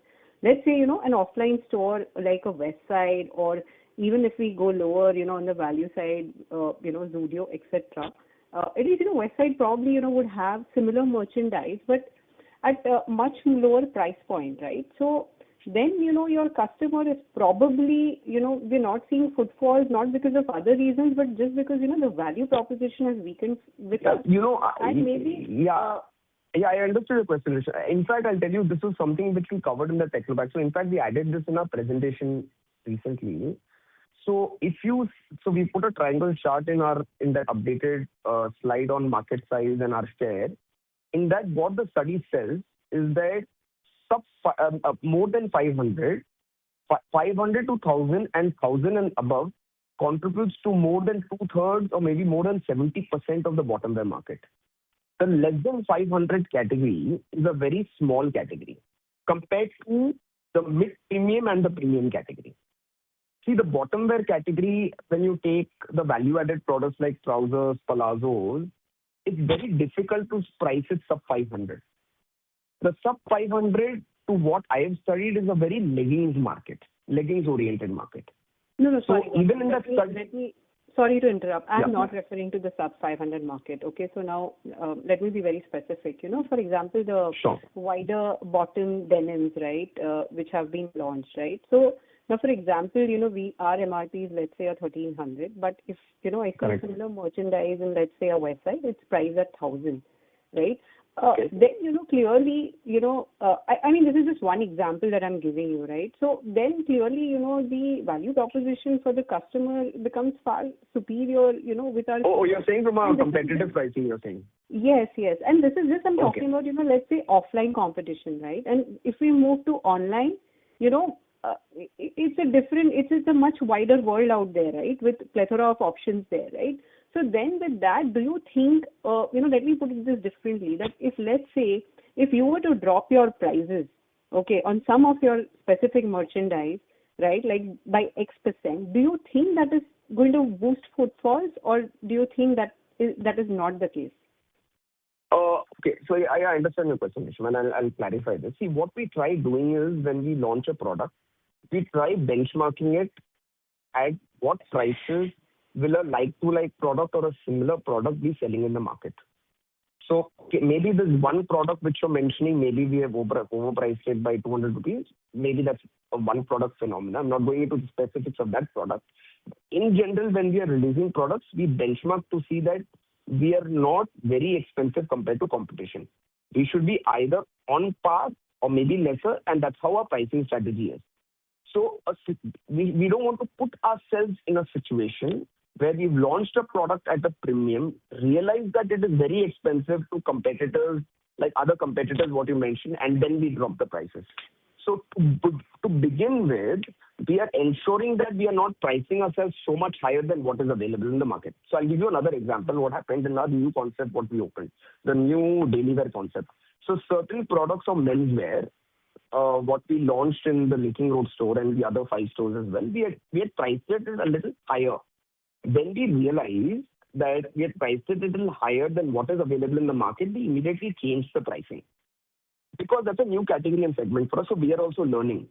let's say, an offline store like a West Side, or even if we go lower, on the value side, Zudio, etc. At least, West Side probably, would have similar merchandise, but at a much lower price point, right? So then, your customer is probably, we're not seeing footfalls, not because of other reasons, but just because, the value proposition has weakened with us. And maybe... Yeah, I understood your question, Risha. In fact, I'll tell you, this is something which we covered in the Technopack. So in fact, we added this in our presentation recently. So we put a triangle chart in that updated slide on market size and our share. In that, what the study says is that more than 500 to 1,000 and 1,000 and above contributes to more than 2/3 or maybe more than 70% of the bottom wear market. The less than 500 category is a very small category compared to the mid-premium and the premium category. See, the bottom wear category, when you take the value-added products like trousers, palazzos, it's very difficult to price it sub 500. The sub 500, to what I have studied, is a very leggings market, leggings-oriented market. No, So sorry. even in that study, Sorry to interrupt. I'm Yeah. not referring to the sub 500 market. Okay, so now let me be very specific. For example, the Sure. wider bottom denims, right, which have been launched, right? So now, for example, our MRP is, let's say, a 1300, but if I see Correct. similar merchandise in, let's say, a website, it's priced at 1000, right? Okay. Then, clearly, I mean, this is just one example that I'm giving you, right? So then clearly, the value proposition for the customer becomes far superior, with our... Oh, you're saying from a And this is competitive pricing, you're saying? Yes. And this is just, I'm Okay. talking about, let's say offline competition, right? And if we move to online, it's a much wider world out there, right? With plethora of options there, right? So then with that, do you think, let me put it this differently, that if, let's say, if you were to drop your prices, okay, on some of your specific merchandise, right, like by X%, do you think that is going to boost footfalls, or do you think that is not the case? Okay, so I understand your question, Vishnu, and I'll clarify this. See, what we try doing is when we launch a product, we try benchmarking it at what prices will a like-to-like product or a similar product be selling in the market. So okay, maybe this one product which you're mentioning, maybe we have overpriced it by 200 rupees. Maybe that's a one product phenomenon. I'm not going into the specifics of that product. In general, when we are releasing products, we benchmark to see that we are not very expensive compared to competition. We should be either on par or maybe lesser, and that's how our pricing strategy is. So we don't want to put ourselves in a situation where we've launched a product at a premium, realize that it is very expensive to competitors, like other competitors, what you mentioned, and then we drop the prices. So to begin with, we are ensuring that we are not pricing ourselves so much higher than what is available in the market. So I'll give you another example, what happened in our new concept, what we opened, the new daily wear concept. So certain products of menswear, what we launched in the Linking Road store and the other 5 stores as well, we had priced it a little higher. When we realized that we had priced it a little higher than what is available in the market, we immediately changed the pricing. Because that's a new category and segment for us, so we are also learning.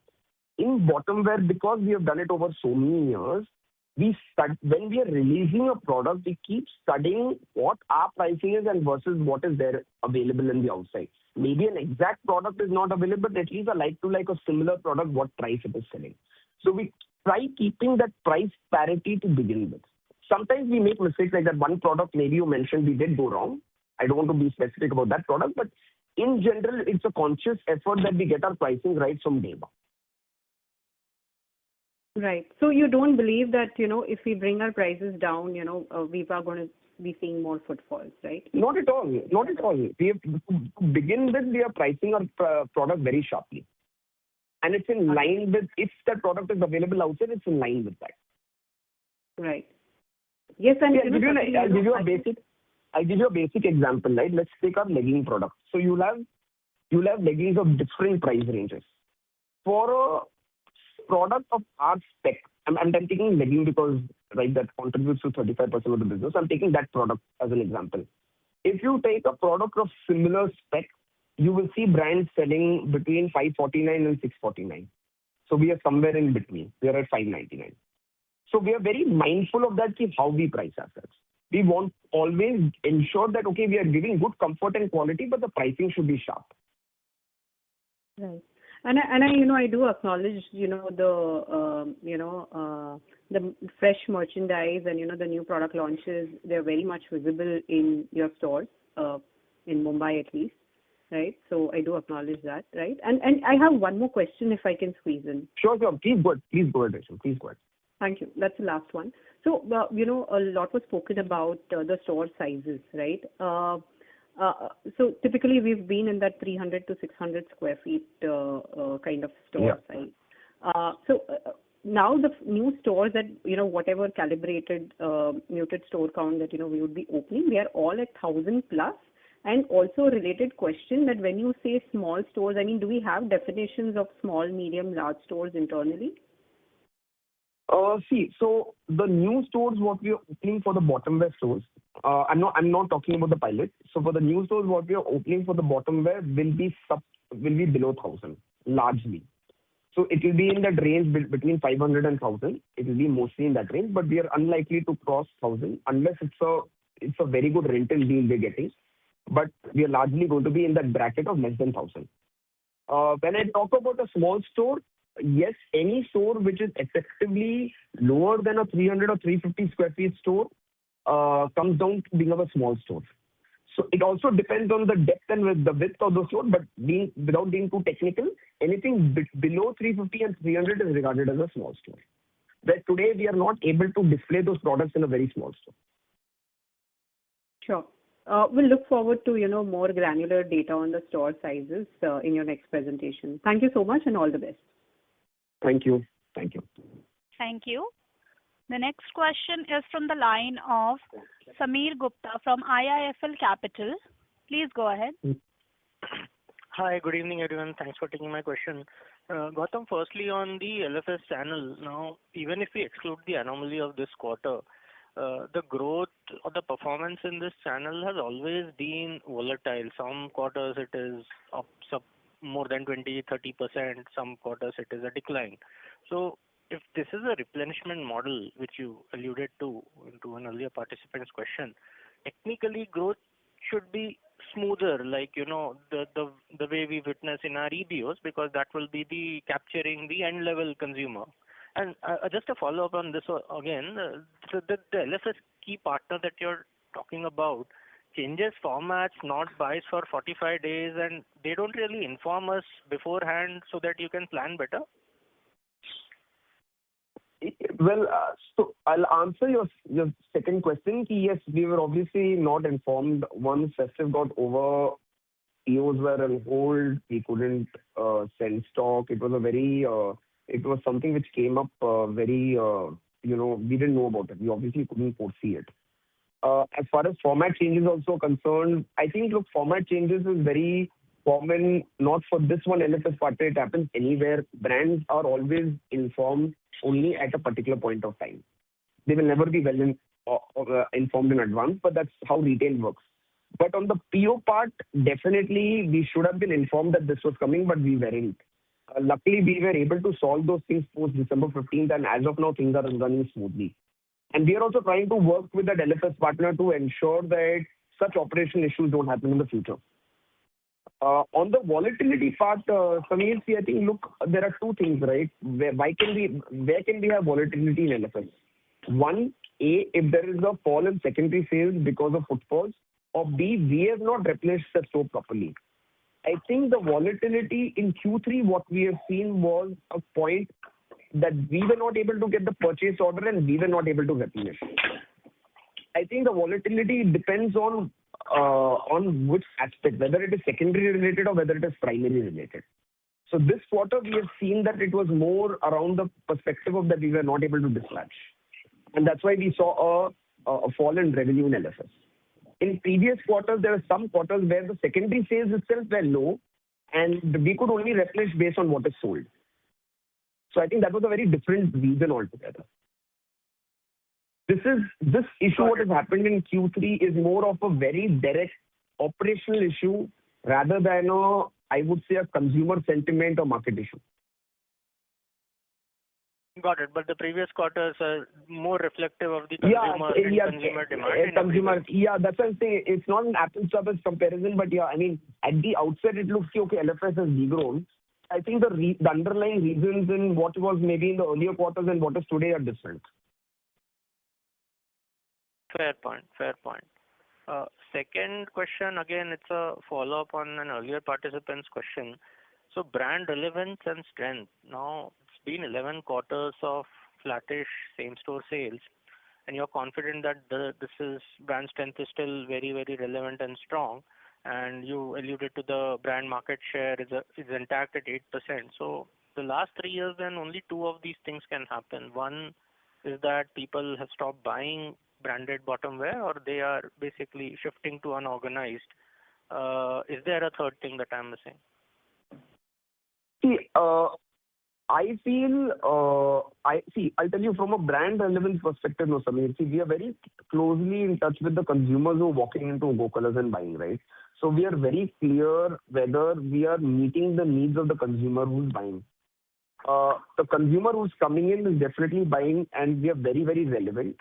In bottom wear, because we have done it over so many years, when we are releasing a product, we keep studying what our pricing is and versus what is there available in the outside. Maybe an exact product is not available, but at least a like-to-like or similar product, what price it is selling. So we try keeping that price parity to begin with. Sometimes we make mistakes like that one product, maybe you mentioned we did go wrong. I don't want to be specific about that product, but in general, it's a conscious effort that we get our pricing right from day one. Right. So you don't believe that, if we bring our prices down, we are going to be seeing more footfalls, right? Not at all. Not at all. We have, to begin with, we are pricing our product very sharply. And it's in line with, if that product is available outside, it's in line with that. Right. Yes, and I'll give you a basic example, right? Let's take our legging product. So you'll have leggings of different price ranges. For a product of our spec, I'm taking legging because, right, that contributes to 35% of the business. I'm taking that product as an example. If you take a product of similar spec, you will see brands selling between 549 and 649. So we are somewhere in between. We are at 599. So we are very mindful of that, how we price ourselves. We want always ensure that, okay, we are giving good comfort and quality, but the pricing should be sharp. Right. And I do acknowledge, the fresh merchandise and, the new product launches, they're very much visible in your stores, in Mumbai at least, right? So I do acknowledge that, right? And I have one more question if I can squeeze in. Sure. Please go ahead, Rachel. Please go ahead. Thank you. That's the last one. So, a lot was spoken about the store sizes, right? So typically we've been in that 300 to 600 square feet kind of store size. Now the new stores that, whatever calibrated muted store count that, we would be opening, they are all at 1,000 plus, And also a related question that when you say small stores, I mean, do we have definitions of small, medium, large stores internally? So the new stores what we are opening for the bottom wear stores, I'm not talking about the pilot. So for the new stores what we are opening for the bottom wear will be below 1,000 largely. So it will be in that range between 500 and 1,000. It will be mostly in that range, but we are unlikely to cross 1,000 unless it's a very good rental deal we're getting. But we are largely going to be in that bracket of less than 1,000. When I talk about a small store, yes, any store which is effectively lower than a 300 or 350 square feet store comes down to being of a small store. So it also depends on the depth and the width of the store, but without being too technical, anything below 350 and 300 is regarded as a small store. Where today we are not able to display those products in a very small store. Sure. We'll look forward to, more granular data on the store sizes in your next presentation. Thank you so much and all the best. Thank you. Thank you. Thank you. The next question is from the line of Sameer Gupta from IIFL Capital. Please go ahead. Hi, good evening, everyone. Thanks for taking my question. Gautam, firstly on the LFS channel, now even if we exclude the anomaly of this quarter, the growth or the performance in this channel has always been volatile. Some quarters it is up more than 20-30%, some quarters it is a decline. So if this is a replenishment model, which you alluded to an earlier participant's question, technically growth should be smoother, like the way we witness in our EBOs, because that will be the capturing the end level consumer. And just a follow up on this again, the LFS key partner that you're talking about changes formats, not buys for 45 days, and they don't really inform us beforehand so that you can plan better. Well, so I'll answer your second question. Yes, we were obviously not informed. Once festive got over, POs were on hold. We couldn't send stock. It was something which came up we didn't know about it. We obviously couldn't foresee it. As far as format changes also concerned, I think format changes is very common, not for this one LFS partner. It happens anywhere. Brands are always informed only at a particular point of time. They will never be informed in advance, but that's how retail works. But on the PO part, definitely we should have been informed that this was coming, but we weren't. Luckily, we were able to solve those things post December 15th, and as of now, things are running smoothly. And we are also trying to work with that LFS partner to ensure that such operational issues don't happen in the future. On the volatility part, Sameer, I think, there are two things, right? Where can we have volatility in LFS? One, A, if there is a fall in secondary sales because of footfalls, or B, we have not replenished the store properly. I think the volatility in Q3, what we have seen was a point that we were not able to get the purchase order and we were not able to replenish. I think the volatility depends on which aspect, whether it is secondary related or whether it is primary related. So this quarter we have seen that it was more around the perspective of that we were not able to dispatch. And that's why we saw a fall in revenue in LFS. In previous quarters, there were some quarters where the secondary sales itself were low and we could only replenish based on what is sold. So I think that was a very different reason altogether. This issue, what has happened in Q3, is more of a very direct operational issue rather than I would say a consumer sentiment or market issue. Got it. But the previous quarters are more reflective of the consumer consumer demand. That's what I'm saying. It's not an apples to apples comparison, but I mean, at the outset it looks okay, LFS has degrown. I think the underlying reasons in what was maybe in the earlier quarters and what is today are different. Fair point. Second question, again, it's a follow-up on an earlier participant's question. So brand relevance and strength. Now, it's been 11 quarters of flattish same-store sales, and you're confident that this brand strength is still very, very relevant and strong. And you alluded to the brand market share is intact at 8%. So the last 3 years, then only two of these things can happen. One is that people have stopped buying branded bottom wear, or they are basically shifting to unorganized. Is there a third thing that I'm missing? See, I feel, I'll tell you from a brand relevance perspective, no, Samir. See, we are very closely in touch with the consumers who are walking into Go Colors and buying, right? So we are very clear whether we are meeting the needs of the consumer who's buying. The consumer who's coming in is definitely buying, and we are very, very relevant.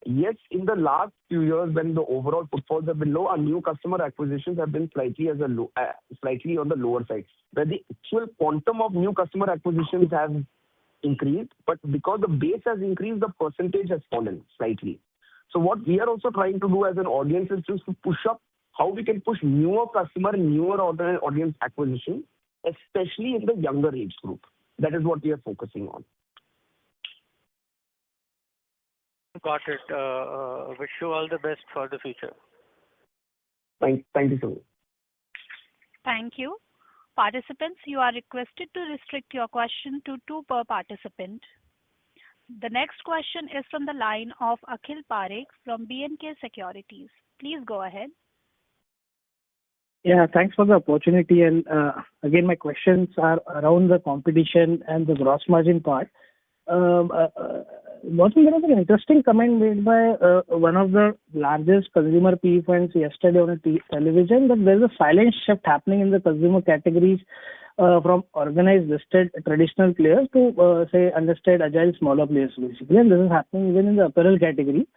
Yes, in the last few years, when the overall footfalls have been low, our new customer acquisitions have been slightly on the lower side, where the actual quantum of new customer acquisitions have increased, but because the base has increased, the percentage has fallen slightly. So what we are also trying to do as an audience is just to push up how we can push newer customer and newer audience acquisition, especially in the younger age group. That is what we are focusing on. Got it. Wish you all the best for the future. Thank you so much. Thank you. Participants, you are requested to restrict your question to two per participant. The next question is from the line of Akhil Parekh from B&K Securities. Please go ahead. Yeah, thanks for the opportunity. And again, my questions are around the competition and the gross margin part. There was an interesting comment made by one of the largest consumer PE funds yesterday on television that there's a silent shift happening in the consumer categories from organized listed traditional players to say unlisted agile smaller players basically. And this is happening even in the apparel category,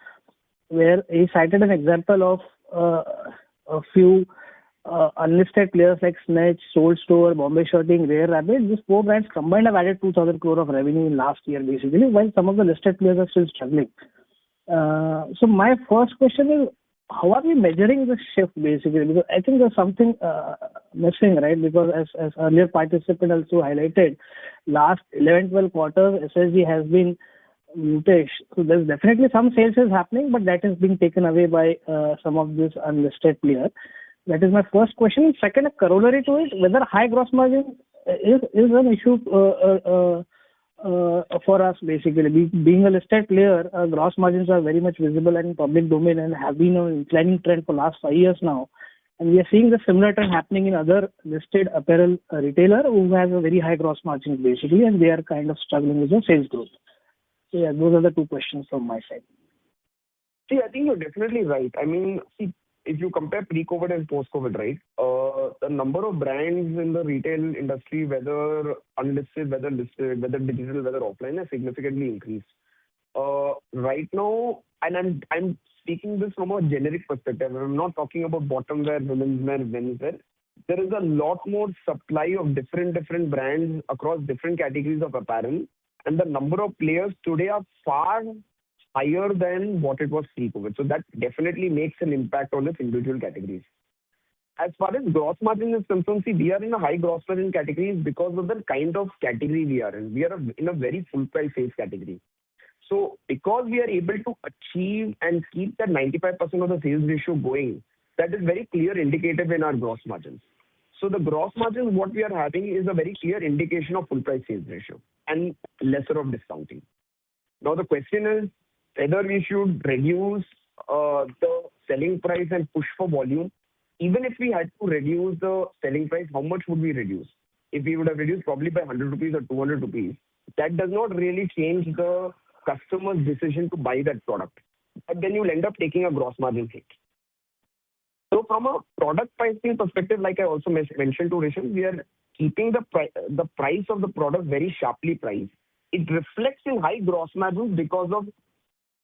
where he cited an example of a few unlisted players like Snatch, Soul Store, Bombay Shirting, Rare Rabbit. These four brands combined have added 2,000 crore of revenue in last year basically, while some of the listed players are still struggling. So my first question is, how are we measuring this shift basically? Because I think there's something missing, right? Because as earlier participant also highlighted, last 11-12 quarters SSG has been muted. So there's definitely some sales is happening, but that is being taken away by some of these unlisted players. That is my first question. Second, a corollary to it, whether high gross margin is an issue for us basically. Being a listed player, gross margins are very much visible and in public domain and have been on an inclining trend for last 5 years now. And we are seeing the similar trend happening in other listed apparel retailer who has a very high gross margin basically, and they are kind of struggling with the sales growth. So yeah, those are the two questions from my side. See, I think you're definitely right. I mean, see, if you compare pre-COVID and post-COVID, right, the number of brands in the retail industry, whether unlisted, whether listed, whether digital, whether offline, has significantly increased. Right now, and I'm speaking this from a generic perspective. I'm not talking about bottom wear, women's wear, men's wear. There is a lot more supply of different brands across different categories of apparel, and the number of players today are far higher than what it was pre-COVID. So that definitely makes an impact on its individual categories. As far as gross margin is concerned, see, we are in a high gross margin categories because of the kind of category we are in. We are in a very full price sales category. So because we are able to achieve and keep that 95% of the sales ratio going, that is very clear indicative in our gross margins. So the gross margins, what we are having is a very clear indication of full price sales ratio and lesser of discounting. Now the question is, whether we should reduce the selling price and push for volume. Even if we had to reduce the selling price, how much would we reduce? If we would have reduced probably by 100 rupees or 200 rupees, that does not really change the customer's decision to buy that product. But then you'll end up taking a gross margin hit. So from a product pricing perspective, like I also mentioned to Risham, we are keeping the price of the product very sharply priced. It reflects in high gross margins because of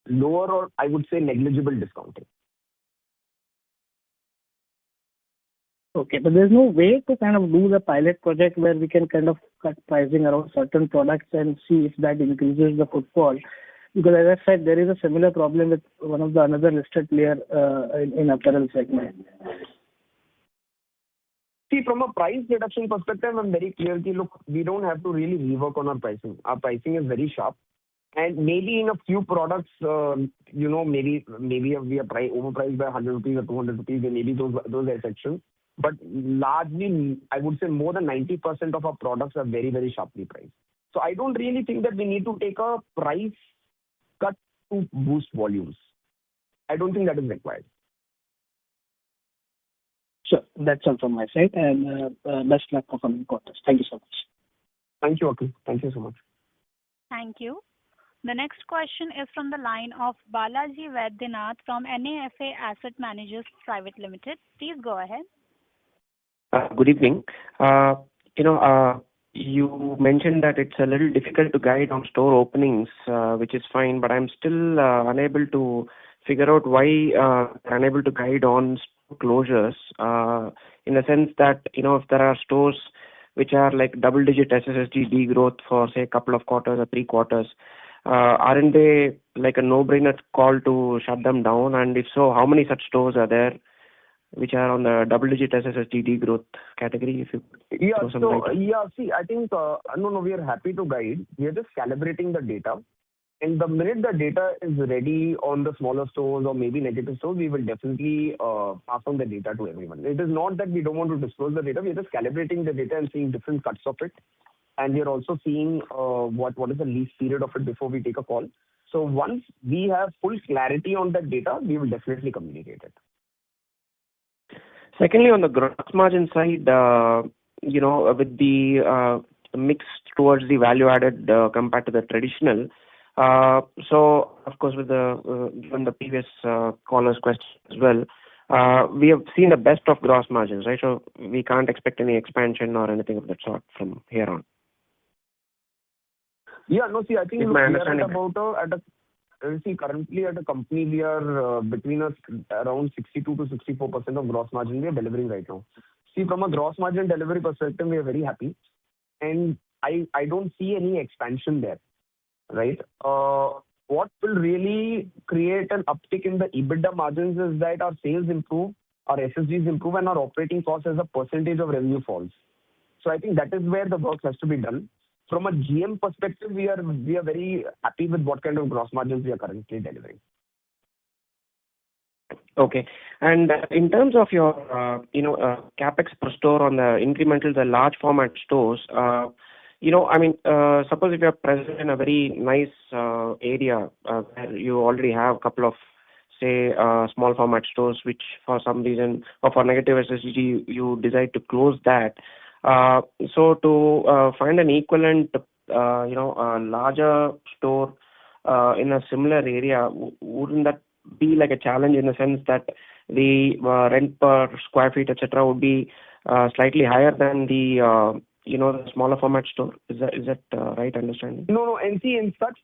lower, or I would say negligible, discounting. Okay, but there's no way to kind of do the pilot project where we can kind of cut pricing around certain products and see if that increases the footfall. Because as I said, there is a similar problem with one of the another listed player in apparel segment. See, from a price reduction perspective, I'm very clear. Look, we don't have to really rework on our pricing. Our pricing is very sharp. And maybe in a few products, maybe we are overpriced by 100 rupees or 200 rupees, and maybe those are exceptions. But largely, I would say more than 90% of our products are very, very sharply priced. So I don't really think that we need to take a price cut to boost volumes. I don't think that is required. Sure. That's all from my side, and best luck for coming quarters. Thank you so much. Thank you, Akhil. Thank you so much. Thank you. The next question is from the line of Balaji Vaidyanath from NAFA Asset Managers Private Limited. Please go ahead. Good evening. You mentioned that it's a little difficult to guide on store openings, which is fine, but I'm still unable to figure out why unable to guide on store closures, in the sense that, if there are stores which are like double-digit SSSG degrowth for, say, a couple of quarters or 3 quarters, aren't they like a no-brainer call to shut them down? And if so, how many such stores are there which are on the double-digit SSSG degrowth category? If you throw some light. See, I think, no, we are happy to guide. We are just calibrating the data. And the minute the data is ready on the smaller stores or maybe negative stores, we will definitely pass on the data to everyone. It is not that we don't want to disclose the data. We are just calibrating the data and seeing different cuts of it. And we are also seeing what is the lease period of it before we take a call. So once we have full clarity on that data, we will definitely communicate it. Secondly, on the gross margin side, with the mix towards the value added compared to the traditional. So, of course, with given the previous caller's question as well, we have seen the best of gross margins, right? So we can't expect any expansion or anything of that sort from here on. Yeah, no, see, I think Is my understanding currently at a company, we are between us around 62 to 64% of gross margin we are delivering right now. See, from a gross margin delivery perspective, we are very happy. And I don't see any expansion there, right? What will really create an uptick in the EBITDA margins is that our sales improve, our SSGs improve, and our operating costs as a percentage of revenue falls. So I think that is where the work has to be done. From a GM perspective, we are very happy with what kind of gross margins we are currently delivering. Okay. And in terms of your, capex per store on the incremental, the large format stores, suppose if you're present in a very nice area where you already have a couple of, say, small format stores, which for some reason or for negative SSG, you decide to close that. So to find an equivalent, larger store in a similar area, wouldn't that be like a challenge in the sense that the rent per square feet, etc., would be slightly higher than the the smaller format store? Is that right understanding? No. In such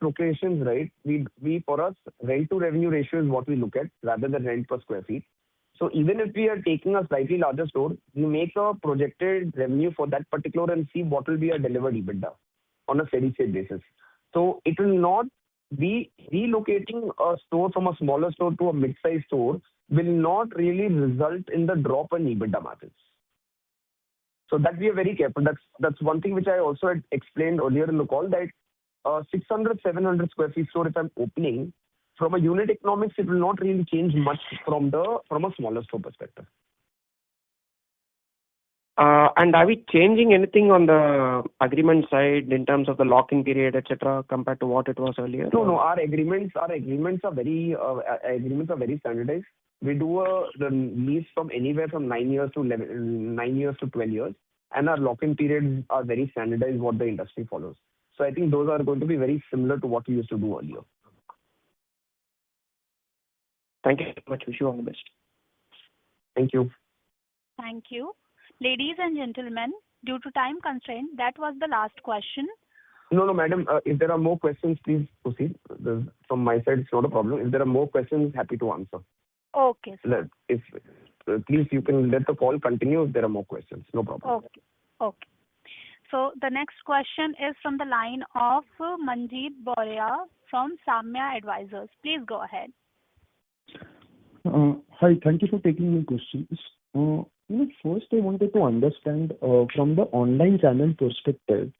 locations, right? We for us, rent to revenue ratio is what we look at rather than rent per square feet. So even if we are taking a slightly larger store, we make a projected revenue for that particular and see what will be a delivered EBITDA on a steady state basis. So it will not be relocating a store from a smaller store to a mid-sized store will not really result in the drop in EBITDA margins. So that we are very careful. That's one thing which I also had explained earlier in the call, that 600, 700 square feet store, if I'm opening, from a unit economics, it will not really change much from a smaller store perspective. And are we changing anything on the agreement side in terms of the lock-in period, etc., compared to what it was earlier? No. Our agreements are very standardized. We do the lease from anywhere from 9 years to 12 years, and our lock-in periods are very standardized, what the industry follows. So I think those are going to be very similar to what we used to do earlier. Thank you so much. Wish you all the best. Thank you. Thank you. Ladies and gentlemen, due to time constraint, that was the last question. No, madam. If there are more questions, please proceed. From my side, it's not a problem. If there are more questions, happy to answer. Okay, sir. Please, you can let the call continue if there are more questions. No problem. Okay. So the next question is from the line of Manjeet Boria from Samya Advisors. Please go ahead. Hi, thank you for taking my questions. First, I wanted to understand from the online channel perspective,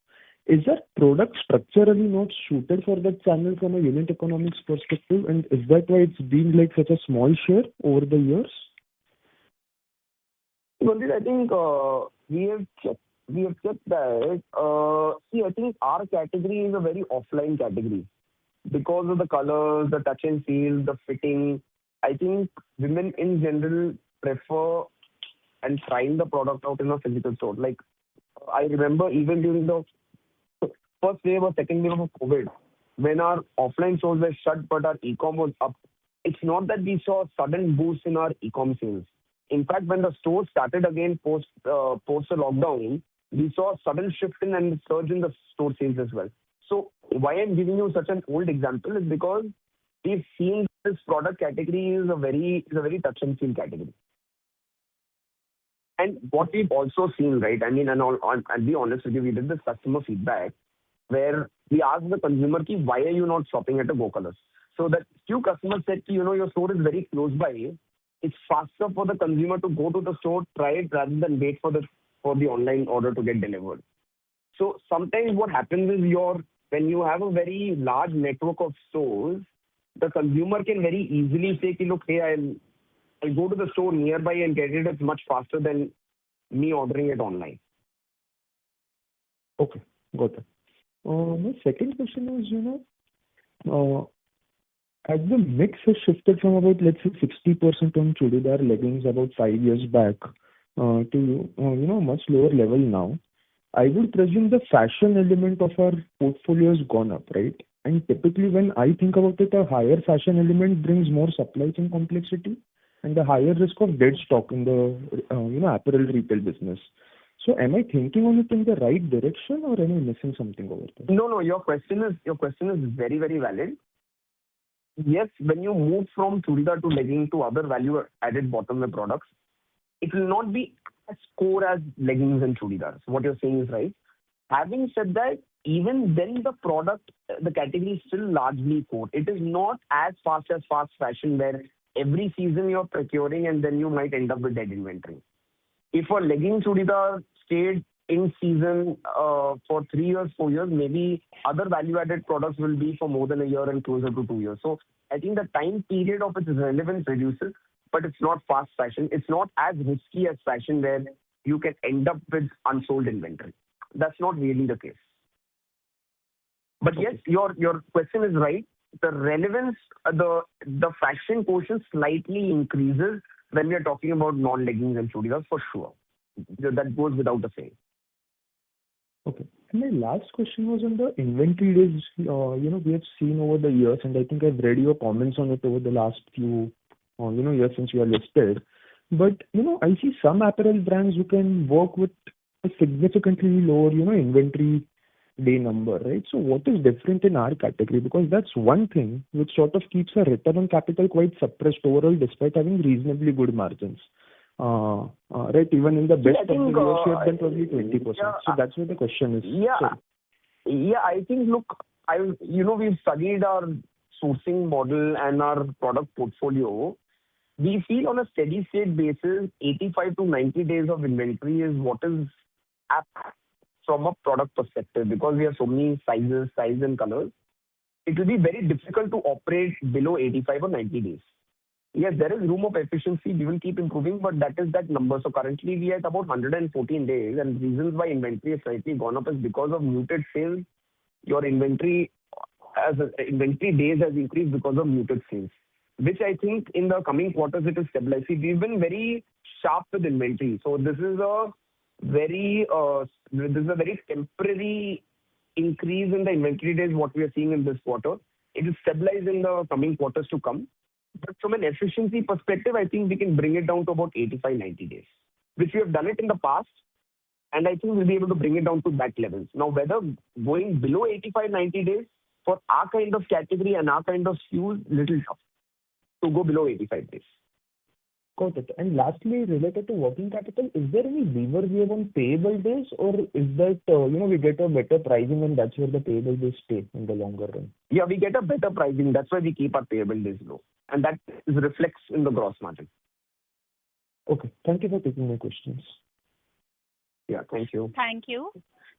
is that product structurally not suited for that channel from a unit economics perspective, and is that why it's been like such a small share over the years? Manjeet, I think we have checked that. I think our category is a very offline category because of the colors, the touch and feel, the fitting. I think women in general prefer and trying the product out in a physical store. Like I remember even during the first wave or second wave of COVID, when our offline stores were shut but our e-com was up, it's not that we saw a sudden boost in our e-com sales. In fact, when the stores started again post the lockdown, we saw a sudden shift in and surge in the store sales as well. So why I'm giving you such an old example is because we've seen this product category is a very touch and feel category. And what we've also seen, right? I mean, I'll be honest with you, we did this customer feedback where we asked the consumer, ki, why are you not shopping at a Go Colors? So that few customers said, ki, your store is very close by. It's faster for the consumer to go to the store, try it rather than wait for the online order to get delivered. So sometimes what happens is when you have a very large network of stores, the consumer can very easily say, ki, look, hey, I'll go to the store nearby and get it. It's much faster than me ordering it online. Okay, got it. My second question is, as the mix has shifted from about, let's say, 60% on chudidar leggings about 5 years back to, much lower level now, I would presume the fashion element of our portfolio has gone up, right? And typically when I think about it, a higher fashion element brings more supply chain complexity and a higher risk of dead stock in the, apparel retail business. So am I thinking on it in the right direction or am I missing something over there? No, your question is very, very valid. Yes, when you move from churidar to legging to other value-added bottom-wear products, it will not be as core as leggings and churidars. What you're saying is right. Having said that, even then the category is still largely core. It is not as fast as fast fashion where every season you're procuring and then you might end up with dead inventory. If a legging churidar stayed in season for 3 years, 4 years, maybe other value-added products will be for more than a year and closer to 2 years. So I think the time period of its relevance reduces, but it's not fast fashion. It's not as risky as fashion where you can end up with unsold inventory. That's not really the case. But yes, your question is right. The relevance, the fashion portion slightly increases when we are talking about non-leggings and chudidars for sure. That goes without a saying. Okay. And my last question was on the inventory days. We have seen over the years, and I think I've read your comments on it over the last few, years since you are listed. But, I see some apparel brands who can work with a significantly lower, inventory day number, right? So what is different in our category? Because that's one thing which sort of keeps a return on capital quite suppressed overall despite having reasonably good margins. Right, even in the best of the years, you have done probably 20%. So that's where the question is. Yeah, I think, look, we've studied our sourcing model and our product portfolio. We feel on a steady state basis, 85 to 90 days of inventory is what is apt from a product perspective because we have so many sizes and colors. It will be very difficult to operate below 85 or 90 days. Yes, there is room of efficiency. We will keep improving, but that is that number. So currently we are at about 114 days, and reasons why inventory has slightly gone up is because of muted sales. Your inventory days has increased because of muted sales, which I think in the coming quarters it will stabilize. See, we've been very sharp with inventory. So this is a very temporary increase in the inventory days what we are seeing in this quarter. It will stabilize in the coming quarters to come. But from an efficiency perspective, I think we can bring it down to about 85, 90 days, which we have done it in the past. And I think we'll be able to bring it down to that levels. Now, whether going below 85, 90 days for our kind of category and our kind of SKUs, little tough to go below 85 days. Got it. And lastly, related to working capital, is there any lever we have on payable days or is that, we get a better pricing and that's where the payable days stay in the longer run? Yeah, we get a better pricing. That's why we keep our payable days low. And that reflects in the gross margin. Okay. Thank you for taking my questions. Yeah, thank you. Thank you.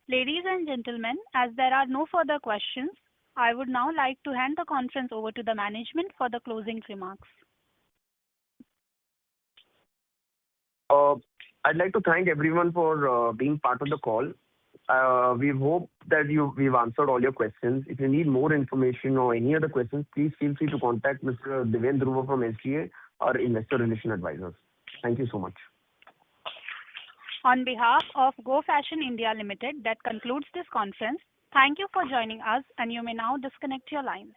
Ladies and gentlemen, as there are no further questions, I would now like to hand the conference over to the management for the closing remarks. I'd like to thank everyone for being part of the call. We hope that we've answered all your questions. If you need more information or any other questions, please feel free to contact Mr. Devendra Dhruva from SGA, our investor relation advisors. Thank you so much. On behalf of Go Fashion India Limited, that concludes this conference. Thank you for joining us, and you may now disconnect your lines.